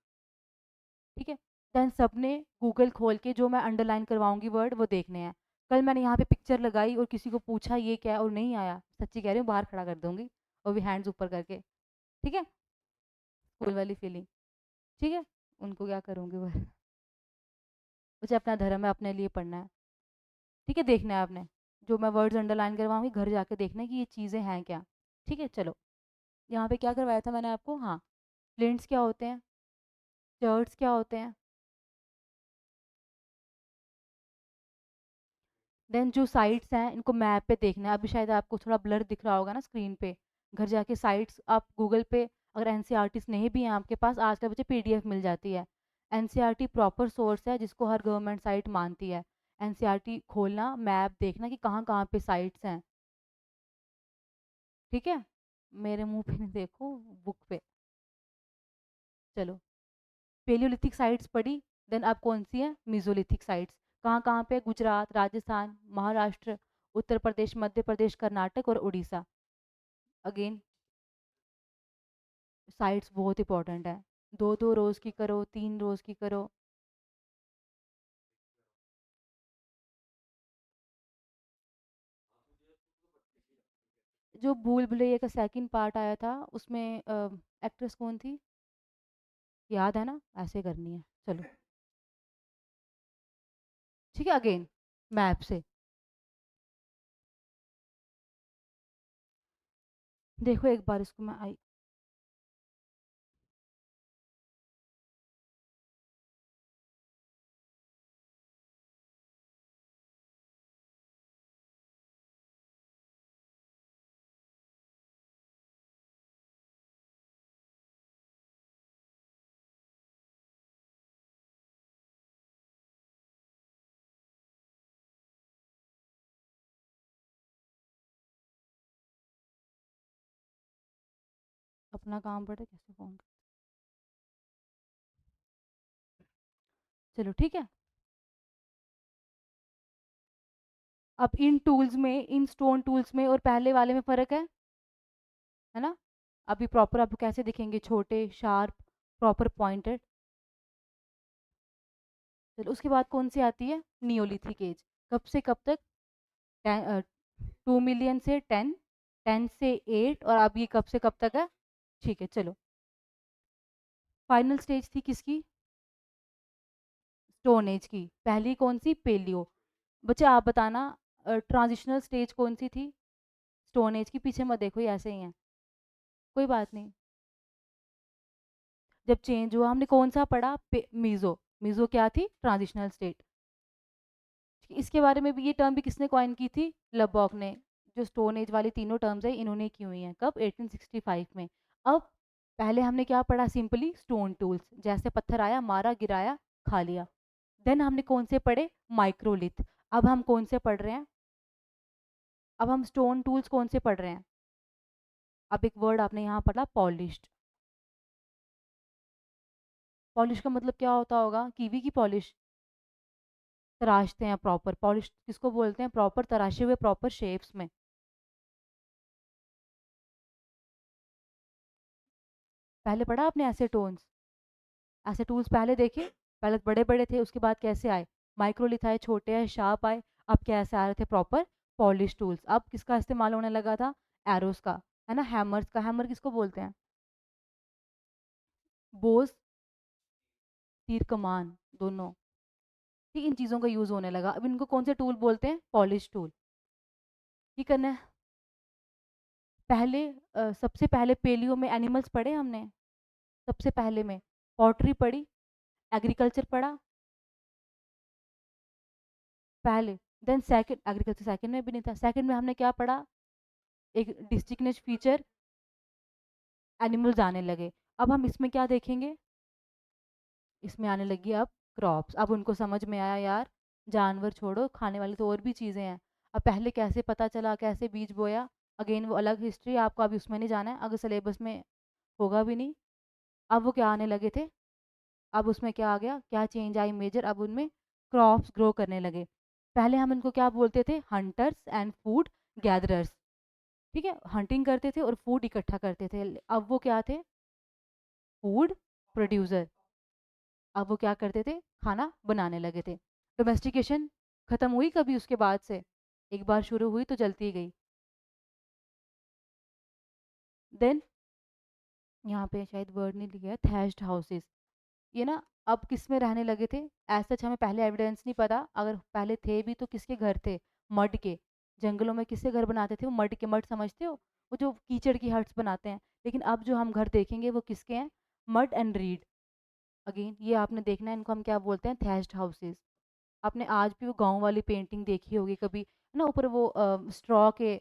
ठीक है। देन सबने गूगल खोल के जो मैं अंडरलाइन करवाऊंगी वर्ड वो देखने हैं। कल मैंने यहाँ पे पिक्चर लगाई और किसी को पूछा ये क्या है और नहीं आया, सच्ची कह रही हूँ, बाहर खड़ा कर दूंगी, और भी हैंड्स ऊपर करके। ठीक है, स्कूल वाली फीलिंग। ठीक है, उनको क्या करूँगी वह, मुझे अपना धर्म है, अपने लिए पढ़ना है। ठीक है, देखना है आपने, जो मैं वर्ड्स अंडरलाइन करवाऊंगी घर जाके देखना है कि ये चीज़ें हैं क्या। ठीक है, चलो यहाँ पे क्या करवाया था मैंने आपको? हाँ, फ्लिंट्स क्या होते हैं, चर्ट्स क्या होते हैं। देन जो साइट्स हैं इनको मैप पे देखना है। अभी शायद आपको थोड़ा ब्लर दिख रहा होगा ना स्क्रीन पे, घर जाके साइट्स आप गूगल पे, अगर एनसीईआरटीज़ नहीं भी हैं आपके पास, आजकल बच्चे पीडीएफ मिल जाती है। एनसीईआरटी प्रॉपर सोर्स है जिसको हर गवर्नमेंट साइट मानती है। एनसीईआरटी खोलना, मैप देखना कि कहाँ-कहाँ पे साइट्स हैं, ठीक है? मेरे मुँह पे नहीं देखो, बुक पे। चलो, पेलियोलिथिक साइट्स पढ़ी, देन अब कौन सी है? Mesolithic sites. कहाँ-कहाँ पे? गुजरात, राजस्थान, महाराष्ट्र, उत्तर प्रदेश, मध्य प्रदेश, कर्नाटक और उड़ीसा। अगेन साइट्स बहुत इंपॉर्टेंट है। 2-2 रोज़ की करो, 3 रोज़ की करो। जो भूल भुलैया का सेकंड पार्ट आया था उसमें एक्ट्रेस कौन थी? याद है ना? ऐसे करनी है। चलो, ठीक है, अगेन मैप से। देखो एक बार इसको मैं आई अपना काम पड़े कैसे फ़ोन कर, चलो ठीक है। अब इन टूल्स में, इन स्टोन टूल्स में और पहले वाले में फ़र्क है ना? अभी प्रॉपर आपको कैसे दिखेंगे? छोटे, शार्प, प्रॉपर पॉइंटेड। चलो उसके बाद कौन सी आती है? Neolithic age. कब से कब तक? 2 मिलियन से 10, 10 से 8, और अब ये कब से कब तक है? ठीक है, चलो। फाइनल स्टेज थी किसकी? स्टोन एज की। पहली कौन सी? पेलियो। बच्चे आप बताना, ट्रांजिशनल स्टेज कौन सी थी? स्टोन एज की। पीछे मत देखो, ये ऐसे ही है, कोई बात नहीं। जब चेंज हुआ हमने कौन सा पढ़ा? मीजो। मीजो क्या थी? Transitional state. इसके बारे में भी, ये टर्म भी किसने कॉइन की थी? लबॉक ने। जो स्टोन एज वाली तीनों टर्म्स है इन्होंने की हुई हैं। कब? 1865 में। अब पहले हमने क्या पढ़ा? सिंपली स्टोन टूल्स, जैसे पत्थर आया, मारा, गिराया, खा लिया। देन हमने कौन से पढ़े? माइक्रोलिथ। अब हम कौन से पढ़ रहे हैं? अब हम स्टोन टूल्स कौन से पढ़ रहे हैं? अब एक वर्ड आपने यहाँ पढ़ा, पॉलिश्ड। पॉलिश का मतलब क्या होता होगा? कीवी की पॉलिश। तराशते हैं प्रॉपर। पॉलिश किसको बोलते हैं? प्रॉपर तराशे हुए, प्रॉपर शेप्स में। पहले पढ़ा आपने एसीटोन्स? एसीटूल्स पहले देखे? पहले बड़े बड़े थे, उसके बाद कैसे आए? माइक्रोलिथ आए, छोटे आए, शार्प आए। अब कैसे आ रहे थे? Proper polish tools. अब किसका इस्तेमाल होने लगा था? एरोस का, है ना? हैमर्स का। हैमर किसको बोलते हैं? बोस, तीर कमान, दोनों। ठीक, इन चीज़ों का यूज़ होने लगा। अब इनको कौन से टूल बोलते हैं? Polish tool. ये करना है। पहले सबसे पहले पेलियो में एनिमल्स पढ़े हमने। सबसे पहले में पॉटरी पढ़ी, एग्रीकल्चर पढ़ा पहले। देन सेकंड, एग्रीकल्चर सेकंड में भी नहीं था। सेकंड में हमने क्या पढ़ा? एक डिस्टिंक्टिश फीचर, एनिमल्स आने लगे। अब हम इसमें क्या देखेंगे? इसमें आने लगी अब क्रॉप्स। अब उनको समझ में आया यार, जानवर छोड़ो, खाने वाली तो और भी चीज़ें हैं। अब पहले कैसे पता चला, कैसे बीज बोया? अगेन वो अलग हिस्ट्री, आपको अभी उसमें नहीं जाना है, अगर सिलेबस में होगा भी नहीं। अब वो क्या आने लगे थे? अब उसमें क्या आ गया? क्या चेंज आई मेजर? अब उनमें क्रॉप्स ग्रो करने लगे। पहले हम इनको क्या बोलते थे? Hunters and food gatherers. ठीक है, हंटिंग करते थे और फूड इकट्ठा करते थे। अब वो क्या थे? Food producer. अब वो क्या करते थे? खाना बनाने लगे थे। डोमेस्टिकेशन खत्म हुई कभी उसके बाद से? एक बार शुरू हुई तो जलती गई। देन यहाँ पे शायद वर्ड नहीं लिखा है, थैच्ड हाउसेस। ये ना अब किस में रहने लगे थे? ऐसा हमें पहले एविडेंस नहीं पता, अगर पहले थे भी तो किसके घर थे? मड के। जंगलों में किससे घर बनाते थे? वो मड के। मड समझते हो? वो जो कीचड़ की हट्स बनाते हैं। लेकिन अब जो हम घर देखेंगे वो किसके हैं? Mud and read. अगेन ये आपने देखना है, इनको हम क्या बोलते हैं? Thatched houses. आपने आज भी वो गाँव वाली पेंटिंग देखी होगी कभी, है ना? ऊपर वो स्ट्रॉ के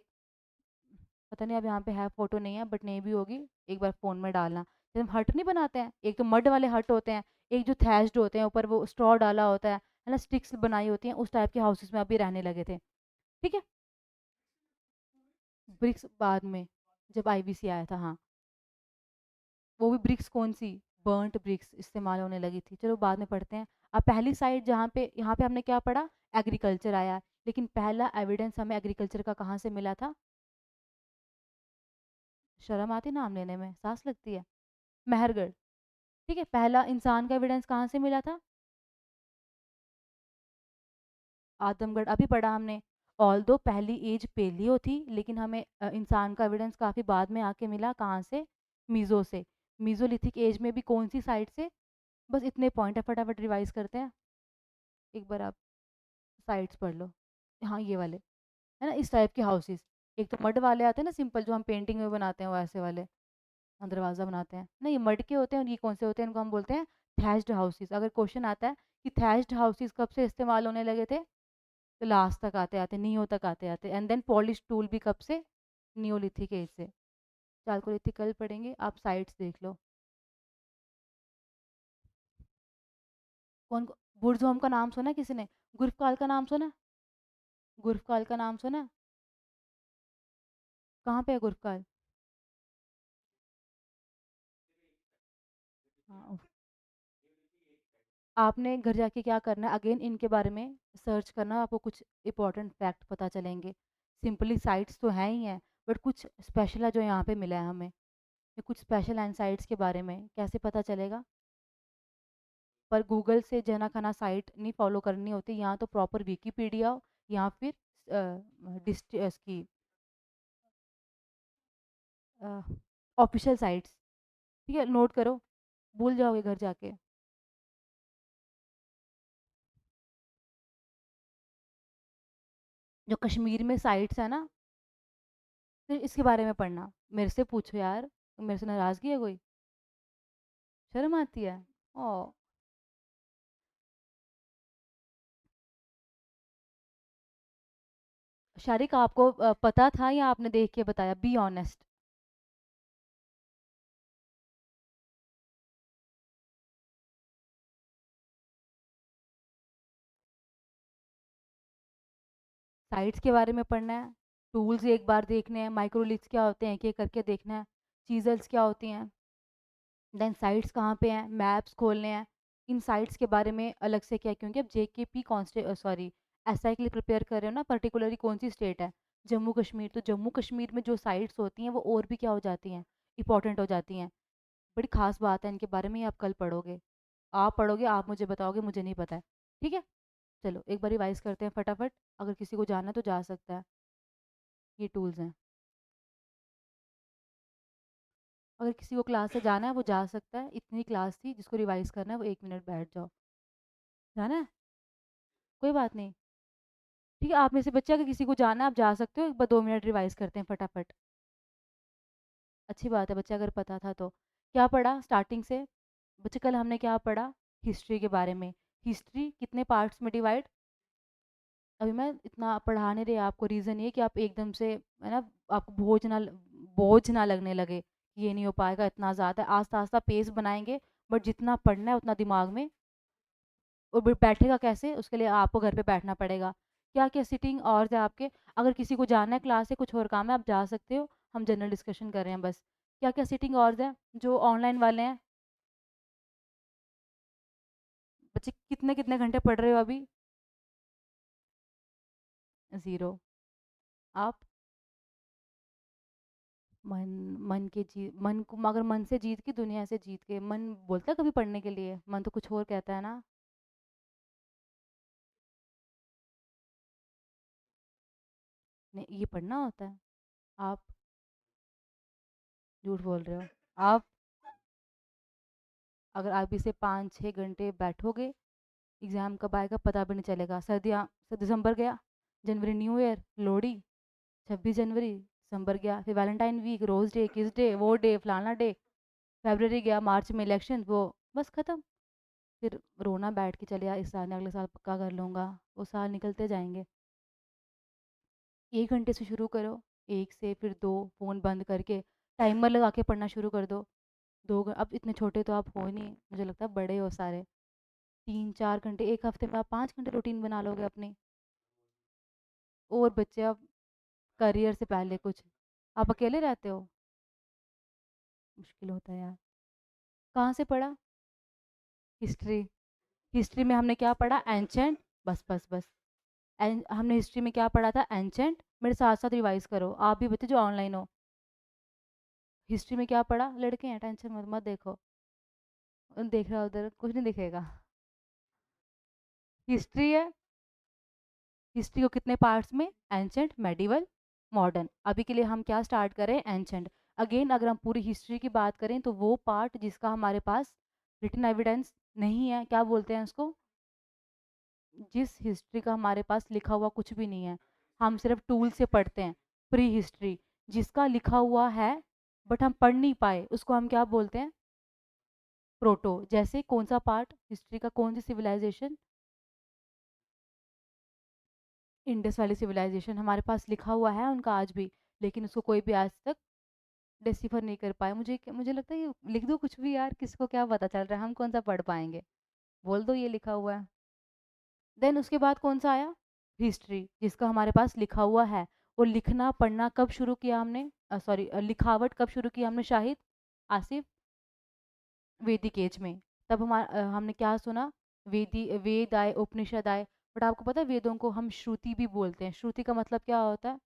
पता नहीं अब यहाँ पे है फ़ोटो नहीं है, बट नहीं भी होगी, एक बार फ़ोन में डालना। जैसे हम हट नहीं बनाते हैं, एक तो मड वाले हट होते हैं, एक जो थैच्ड होते हैं, ऊपर वो स्ट्रॉ डाला होता है ना, स्टिक्स बनाई होती हैं, उस टाइप के हाउसेज़ में अभी रहने लगे थे। ठीक है? ब्रिक्स बाद में, जब आईवीसी आया था, हाँ। वो भी ब्रिक्स कौन-सी? बर्न्ट ब्रिक्स इस्तेमाल होने लगी थी। चलो बाद में पढ़ते हैं। अब पहली साइट जहाँ पे यहाँ पे हमने क्या पढ़ा? एग्रीकल्चर आया, लेकिन पहला एविडेंस हमें एग्रीकल्चर का कहाँ से मिला था? शर्म आती नाम लेने में, साँस लगती है। मेहरगढ़, ठीक है? पहला इंसान का एविडेंस कहाँ से मिला था? आदमगढ़, अभी पढ़ा हमने। ऑल्दो पहली एज पेलियो थी, लेकिन हमें इंसान का एविडेंस काफ़ी बाद में आके मिला, कहाँ से? मीज़ो से। मीज़ोलिथिक एज में भी कौन-सी साइट से? बस इतने पॉइंट है, फटाफट रिवाइज़ करते हैं। एक बार आप साइट्स पढ़ लो। हाँ, ये वाले, है ना? इस टाइप के हाउसेज़। एक तो मड वाले आते हैं ना, सिंपल जो हम पेंटिंग में बनाते हैं, वो ऐसे वाले दरवाज़ा बनाते हैं। नहीं, ये मड के होते हैं, और ये कौन से होते हैं? इनको हम बोलते हैं थैच्ड हाउसेज़। अगर क्वेश्चन आता है कि थैच्ड हाउसेज़ कब से इस्तेमाल होने लगे थे? तो लास्ट तक आते-आते, नियो तक आते-आते, एंड देन पॉलिश टूल भी कब से? नियोलिथिक एज से। चालकोलिथिक कल पढ़ेंगे, आप साइट्स देख लो। कौन को बुर्ज़होम का नाम सुना है किसी ने? गुरफ़काल का नाम सुना है? गुरफ़काल का नाम सुना है? कहाँ पे है गुरफ़काल? हाँ, आपने घर जाके क्या करना है, अगेन इनके बारे में सर्च करना, आपको कुछ इंपॉर्टेंट फैक्ट पता चलेंगे। सिंपली साइट्स तो हैं ही हैं, बट कुछ स्पेशल है जो यहाँ पे मिला है हमें। ये कुछ स्पेशल एंड साइट्स के बारे में कैसे पता चलेगा? पर गूगल से जना खना साइट नहीं फॉलो करनी होती, यहाँ तो प्रॉपर विकिपीडिया या फिर इसकी ऑफिशियल साइट्स, ठीक है? नोट करो, भूल जाओगे घर जाके। जो कश्मीर में साइट्स है ना, फिर इसके बारे में पढ़ना, मेरे से पूछो यार, मेरे से नाराज़गी है कोई? शर्म आती है? ओ, शारिक आपको पता था या आपने देख के बताया? Be honest. साइट्स के बारे में पढ़ना है, टूल्स एक बार देखने हैं, माइक्रोलिथ्स क्या होते हैं एक-एक करके देखना है, चीज़ल्स क्या होती हैं, देन साइट्स कहाँ पे हैं, मैप्स खोलने हैं। इन साइट्स के बारे में अलग से क्या, क्योंकि अब जेकेपी सॉरी एसआई के लिए प्रिपेयर कर रहे हो ना, पर्टिकुलरली कौन सी स्टेट है? जम्मू कश्मीर। तो जम्मू कश्मीर में जो साइट्स होती हैं वो और भी क्या हो जाती हैं? इंपॉर्टेंट हो जाती हैं। बड़ी खास बात है, इनके बारे में ही आप कल पढ़ोगे। आप पढ़ोगे, आप मुझे बताओगे, मुझे नहीं पता है। ठीक है? चलो एक बार रिवाइज करते हैं फटाफट। अगर किसी को जाना है तो जा सकता है। ये टूल्स हैं। अगर किसी को क्लास से जाना है वो जा सकता है। इतनी क्लास थी, जिसको रिवाइज करना है वो 1 मिनट बैठ जाओ। जाना है? कोई बात नहीं। ठीक है, आप में से बच्चे अगर किसी को जाना है आप जा सकते हो। एक बार 2 मिनट रिवाइज करते हैं फटाफट। अच्छी बात है, बच्चे अगर पता था तो। क्या पढ़ा स्टार्टिंग से? बच्चे कल हमने क्या पढ़ा? हिस्ट्री के बारे में। हिस्ट्री कितने पार्ट्स में डिवाइड? अभी मैं इतना पढ़ा नहीं रही आपको, रीज़न ये कि आप एकदम से, है ना, आपको बोझ ना लगने लगे, ये नहीं हो पाएगा इतना ज़्यादा। आस्ता आस्ता पेस बनाएंगे, बट जितना पढ़ना है उतना दिमाग में। और बैठेगा कैसे, उसके लिए आपको घर पे बैठना पड़ेगा। क्या क्या सिटिंग और है आपके? अगर किसी को जाना है क्लास से, कुछ और काम है, आप जा सकते हो। हम जनरल डिस्कशन कर रहे हैं बस। क्या क्या सिटिंग और है जो ऑनलाइन वाले हैं? बच्चे कितने कितने घंटे पढ़ रहे हो अभी? ज़ीरो। आप? मन मन के जी मन को अगर मन से जीत के, दुनिया से जीत के, मन बोलता है कभी पढ़ने के लिए, मन तो कुछ और कहता है ना। नहीं, ये पढ़ना होता है। आप झूठ बोल रहे हो। आप अगर आप इसे 5-6 घंटे बैठोगे, एग्ज़ाम कब आएगा पता भी नहीं चलेगा। सर्दियाँ, दिसंबर गया, जनवरी न्यू ईयर, लोहड़ी, 26 जनवरी, दिसंबर गया, फिर वैलेंटाइन वीक, रोज़ डे, किस डे, वो डे, फलाना डे, फरवरी गया, मार्च में इलेक्शन, वो बस ख़त्म। फिर रोना बैठ के, चले यार इस साल नहीं, अगले साल पक्का कर लूँगा। वो साल निकलते जाएंगे। 1 घंटे से शुरू करो, एक से फिर दो, फ़ोन बंद करके टाइमर लगा के पढ़ना शुरू कर दो। अब इतने छोटे तो आप हो ही नहीं, मुझे लगता है बड़े हो सारे। 3-4 घंटे, एक हफ्ते में आप 5 घंटे रूटीन बना लोगे अपनी। और बच्चे अब करियर से पहले कुछ। आप अकेले रहते हो? मुश्किल होता है यार। कहाँ से पढ़ा? हिस्ट्री। हिस्ट्री में हमने क्या पढ़ा? एंशंट। बस बस बस। हमने हिस्ट्री में क्या पढ़ा था? एंशंट। मेरे साथ साथ रिवाइज करो, आप भी बच्चे जो ऑनलाइन हो। हिस्ट्री में क्या पढ़ा? लड़के हैं, टेंशन मत मत देखो। देख रहा उधर, कुछ नहीं दिखेगा। हिस्ट्री है। हिस्ट्री को कितने पार्ट्स में? Ancient, medieval, modern. अभी के लिए हम क्या स्टार्ट करें? एंशंट। अगेन अगर हम पूरी हिस्ट्री की बात करें तो वो पार्ट जिसका हमारे पास रिटन एविडेंस नहीं है, क्या बोलते हैं उसको? जिस हिस्ट्री का हमारे पास लिखा हुआ कुछ भी नहीं है, हम सिर्फ टूल से पढ़ते हैं, प्री हिस्ट्री। जिसका लिखा हुआ है बट हम पढ़ नहीं पाए, उसको हम क्या बोलते हैं? प्रोटो। जैसे कौन सा पार्ट हिस्ट्री का, कौन सी सिविलाइजेशन? इंडस वैली सिविलाइजेशन हमारे पास लिखा हुआ है उनका आज भी, लेकिन उसको कोई भी आज तक डिसिफर नहीं कर पाए। मुझे लगता है ये लिख दो कुछ भी यार, किसको क्या पता चल रहा है, हम कौन सा पढ़ पाएंगे। बोल दो ये लिखा हुआ है। देन उसके बाद कौन सा आया? हिस्ट्री, जिसका हमारे पास लिखा हुआ है। और लिखना पढ़ना कब शुरू किया हमने? सॉरी, लिखावट कब शुरू की हमने? शाहिद, आसिफ, वैदिक एज में। तब हमने क्या सुना? वेद आए, उपनिषद आए। बट आपको पता है वेदों को हम श्रुति भी बोलते हैं। श्रुति का मतलब क्या होता है?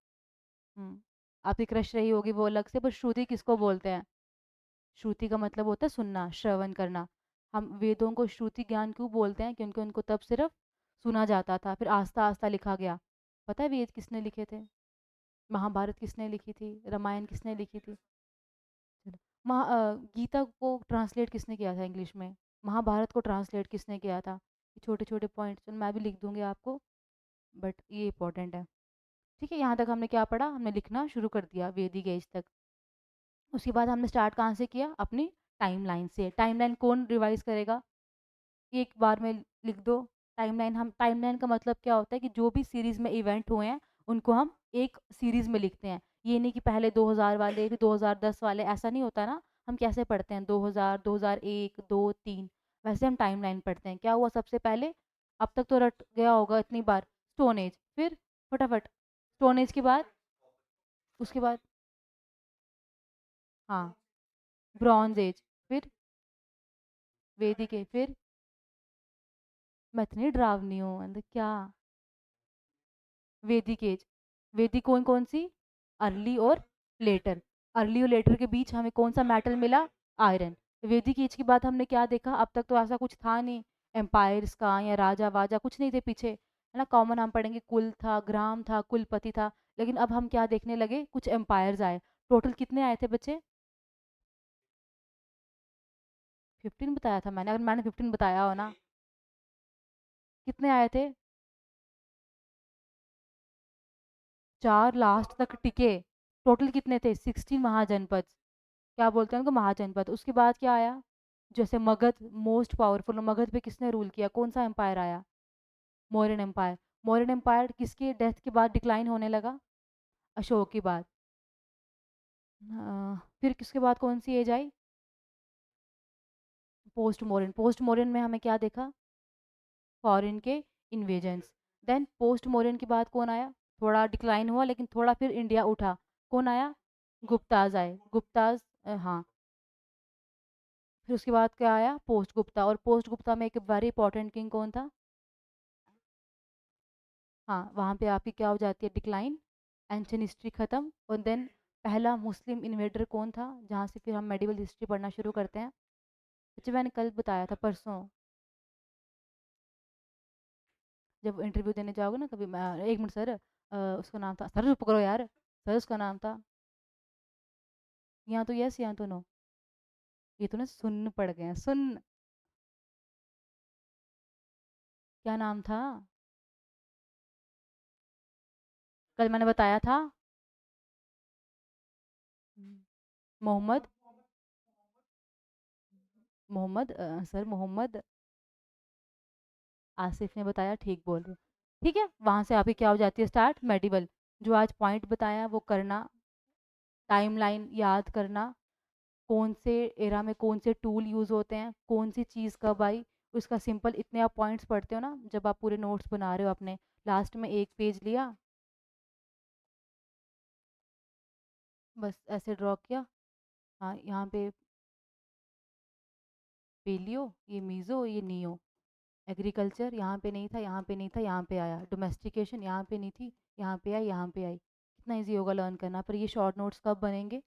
हम्म आपकी क्रश रही होगी वो अलग से, पर श्रुति किसको बोलते हैं? श्रुति का मतलब होता है सुनना, श्रवण करना। हम वेदों को श्रुति ज्ञान क्यों बोलते हैं? क्योंकि उनको तब सिर्फ सुना जाता था, फिर आस्ता आस्ता लिखा गया। पता है वेद किसने लिखे थे? महाभारत किसने लिखी थी? रामायण किसने लिखी थी? चलो, गीता को ट्रांसलेट किसने किया था इंग्लिश में? महाभारत को ट्रांसलेट किसने किया था? ये छोटे छोटे पॉइंट्स मैं भी लिख दूंगी आपको, बट ये इंपॉर्टेंट है। ठीक है, यहाँ तक हमने क्या पढ़ा? हमने लिखना शुरू कर दिया वैदिक एज तक। उसके बाद हमने स्टार्ट कहाँ से किया? अपनी टाइमलाइन से। टाइमलाइन कौन रिवाइज करेगा? एक बार में लिख दो। टाइमलाइन, हम टाइमलाइन का मतलब क्या होता है कि जो भी सीरीज में इवेंट हुए हैं उनको हम एक सीरीज में लिखते हैं। ये नहीं कि पहले 2000 वाले फिर 2010 वाले, ऐसा नहीं होता ना। हम कैसे पढ़ते हैं? 2000, 2001, 2, 3, वैसे हम टाइमलाइन पढ़ते हैं। क्या हुआ सबसे पहले? अब तक तो रट गया होगा इतनी बार। स्टोन एज, फिर फटाफट। स्टोन एज के बाद, उसके बाद, हाँ, ब्रॉन्ज एज, फिर वैदिक एज, फिर मैं इतनी डरावनी हूँ अंदर क्या? वैदिक एज। वैदिक कौन कौन सी? अर्ली और लेटर। अर्ली और लेटर के बीच हमें कौन सा मेटल मिला? आयरन। वैदिक एज के बाद हमने क्या देखा? अब तक तो ऐसा कुछ था नहीं, एम्पायर्स का या राजा वाजा कुछ नहीं थे पीछे, है ना। कॉमन हम पढ़ेंगे कुल था, ग्राम था, कुलपति था। लेकिन अब हम क्या देखने लगे? कुछ एम्पायर्स आए। टोटल कितने आए थे बच्चे? 15 बताया था मैंने, अगर मैंने 15 बताया हो ना। कितने आए थे? 4 लास्ट तक टिके। टोटल कितने थे? 16 महाजनपद। क्या बोलते हैं उनको? महाजनपद। उसके बाद क्या आया? जैसे मगध मोस्ट पावरफुल, मगध पे किसने रूल किया? कौन सा एम्पायर आया? मौर्यन एम्पायर। मौर्यन एम्पायर किसके डेथ के बाद डिक्लाइन होने लगा? अशोक के बाद। फिर किसके बाद कौन सी एज आई? पोस्ट मौर्यन। पोस्ट मौर्यन में हमें क्या देखा? फॉरेन के इन्वेजन्स। देन पोस्ट मौर्यन के बाद कौन आया? थोड़ा डिक्लाइन हुआ लेकिन थोड़ा फिर इंडिया उठा। कौन आया? गुप्ताज आए, गुप्ताज। हाँ। फिर उसके बाद क्या आया? पोस्ट गुप्ता। और पोस्ट गुप्ता में एक वेरी इंपॉर्टेंट किंग कौन था? हाँ, वहाँ पे आपकी क्या हो जाती है? डिक्लाइन। एंशियंट हिस्ट्री खत्म। और देन पहला मुस्लिम इन्वेडर कौन था, जहाँ से फिर हम मेडिवल हिस्ट्री पढ़ना शुरू करते हैं? जो मैंने कल बताया था, परसों। जब इंटरव्यू देने जाओगे ना कभी, एक मिनट सर, उसका नाम था, सर चुप करो यार, सर उसका नाम था, यहाँ तो यस यहाँ तो नो। ये तो ना सुन पड़ गए हैं, सुन। क्या नाम था? कल मैंने बताया था। मोहम्मद। मोहम्मद, सर मोहम्मद आसिफ ने बताया, ठीक बोल रहे हो। ठीक है, वहां से आपकी क्या हो जाती है? Start medieval. जो आज पॉइंट बताया वो करना, टाइमलाइन याद करना, कौन से एरा में कौन से टूल यूज़ होते हैं, कौन सी चीज़ कब आई, उसका सिंपल इतने आप पॉइंट्स पढ़ते हो ना जब आप पूरे नोट्स बना रहे हो अपने, लास्ट में एक पेज लिया, बस ऐसे ड्रॉ किया। हाँ, यहाँ पे पेलियो, ये मीज़ो, ये नियो। एग्रीकल्चर यहाँ पे नहीं था, यहाँ पे नहीं था, यहाँ पे आया। डोमेस्टिकेशन यहाँ पे नहीं थी, यहाँ पे आई, यहाँ पे आई। कितना ईज़ी होगा लर्न करना। पर ये शॉर्ट नोट्स कब बनेंगे?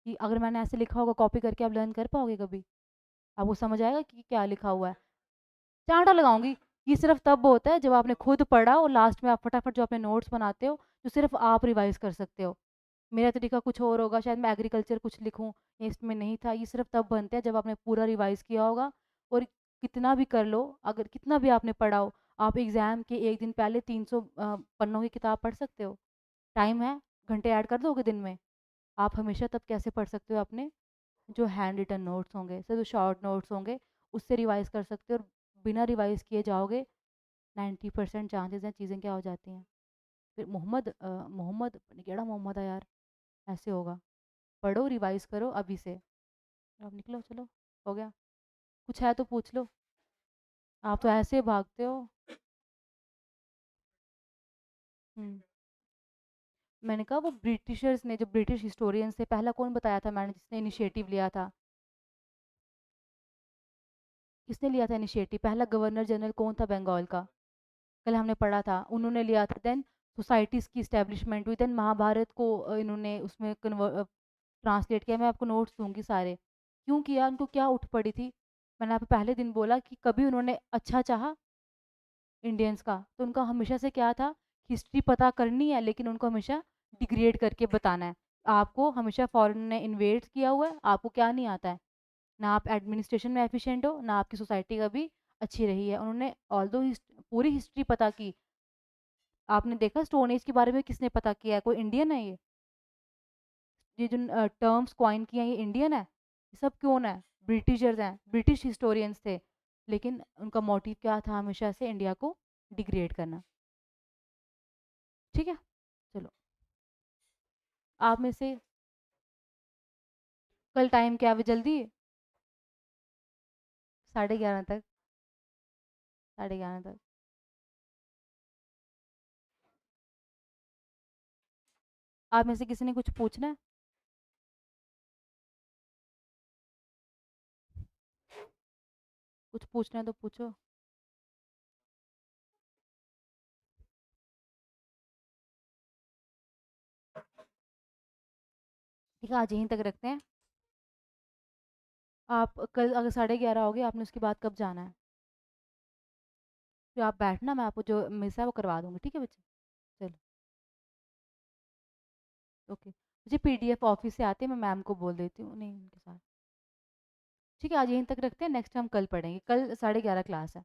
कि अगर मैंने ऐसे लिखा होगा कॉपी करके, आप लर्न कर पाओगे कभी? आपको समझ आएगा कि क्या लिखा हुआ है? चांटा लगाऊंगी। ये सिर्फ तब होता है जब आपने खुद पढ़ा और लास्ट में आप फटाफट जो अपने नोट्स बनाते हो, जो सिर्फ आप रिवाइज कर सकते हो। मेरा तरीका कुछ और होगा, शायद मैं एग्रीकल्चर कुछ लिखूं, ये इसमें नहीं था। ये सिर्फ तब बनते हैं जब आपने पूरा रिवाइज किया होगा। और कितना भी कर लो, अगर कितना भी आपने पढ़ा हो, आप एग्जाम के एक दिन पहले 300 पन्नों की किताब पढ़ सकते हो। टाइम है, घंटे ऐड कर दोगे दिन में। आप हमेशा तब कैसे पढ़ सकते हो? अपने जो हैंड रिटन नोट्स होंगे, सर जो शॉर्ट नोट्स होंगे, उससे रिवाइज कर सकते हो। और बिना रिवाइज किए जाओगे, 90% चांसेस हैं चीज़ें क्या हो जाती हैं। फिर मोहम्मद पता नहीं केड़ा मोहम्मद है यार, ऐसे होगा। पढ़ो, रिवाइज करो अभी से। अब निकलो, चलो, हो गया। कुछ है तो पूछ लो। आप तो ऐसे भागते हो। हम्म। मैंने कहा वो ब्रिटिशर्स ने, जो ब्रिटिश हिस्टोरियंस थे, पहला कौन बताया था मैंने जिसने इनिशिएटिव लिया था? किसने लिया था इनिशिएटिव? पहला गवर्नर जनरल कौन था बंगाल का? कल हमने पढ़ा था, उन्होंने लिया था। देन सोसाइटीज़ की इस्टेब्लिशमेंट हुई। देन महाभारत को इन्होंने उसमें ट्रांसलेट किया। मैं आपको नोट्स दूंगी सारे। क्यों किया? उनको क्या उठ पड़ी थी? मैंने आपको पहले दिन बोला कि कभी उन्होंने अच्छा चाहा इंडियंस का, तो उनका हमेशा से क्या था? हिस्ट्री पता करनी है, लेकिन उनको हमेशा डिग्रेड करके बताना है। आपको हमेशा फॉरेन ने इन्वेड किया हुआ है, आपको क्या नहीं आता है? ना आप एडमिनिस्ट्रेशन में एफिशिएंट हो, ना आपकी सोसाइटी कभी अच्छी रही है। उन्होंने ऑल्दो पूरी हिस्ट्री पता की। आपने देखा स्टोन एज के बारे में किसने पता किया है? कोई इंडियन है ये जो टर्म्स कॉइन किए हैं, ये इंडियन है? ये सब कौन है? ब्रिटिशर्स हैं, ब्रिटिश हिस्टोरियंस थे। लेकिन उनका मोटिव क्या था? हमेशा से इंडिया को डिग्रेड करना। ठीक है, चलो। आप में से कल टाइम क्या है? जल्दी 11:30 तक, 11:30 तक। आप में से किसी ने कुछ पूछना है? कुछ पूछना है तो पूछो। ठीक है, आज यहीं तक रखते हैं। आप कल अगर 11:30 हो गए, आपने उसके बाद कब जाना है? फिर आप बैठना, मैं आपको जो मिस है वो करवा दूंगी। ठीक है बच्चे, चलो, ओके। मुझे पीडीएफ ऑफिस से आते हैं, मैं मैम को बोल देती हूँ, नहीं उनके साथ। ठीक है, आज यहीं तक रखते हैं, नेक्स्ट हम कल पढ़ेंगे। कल 11:30 क्लास है।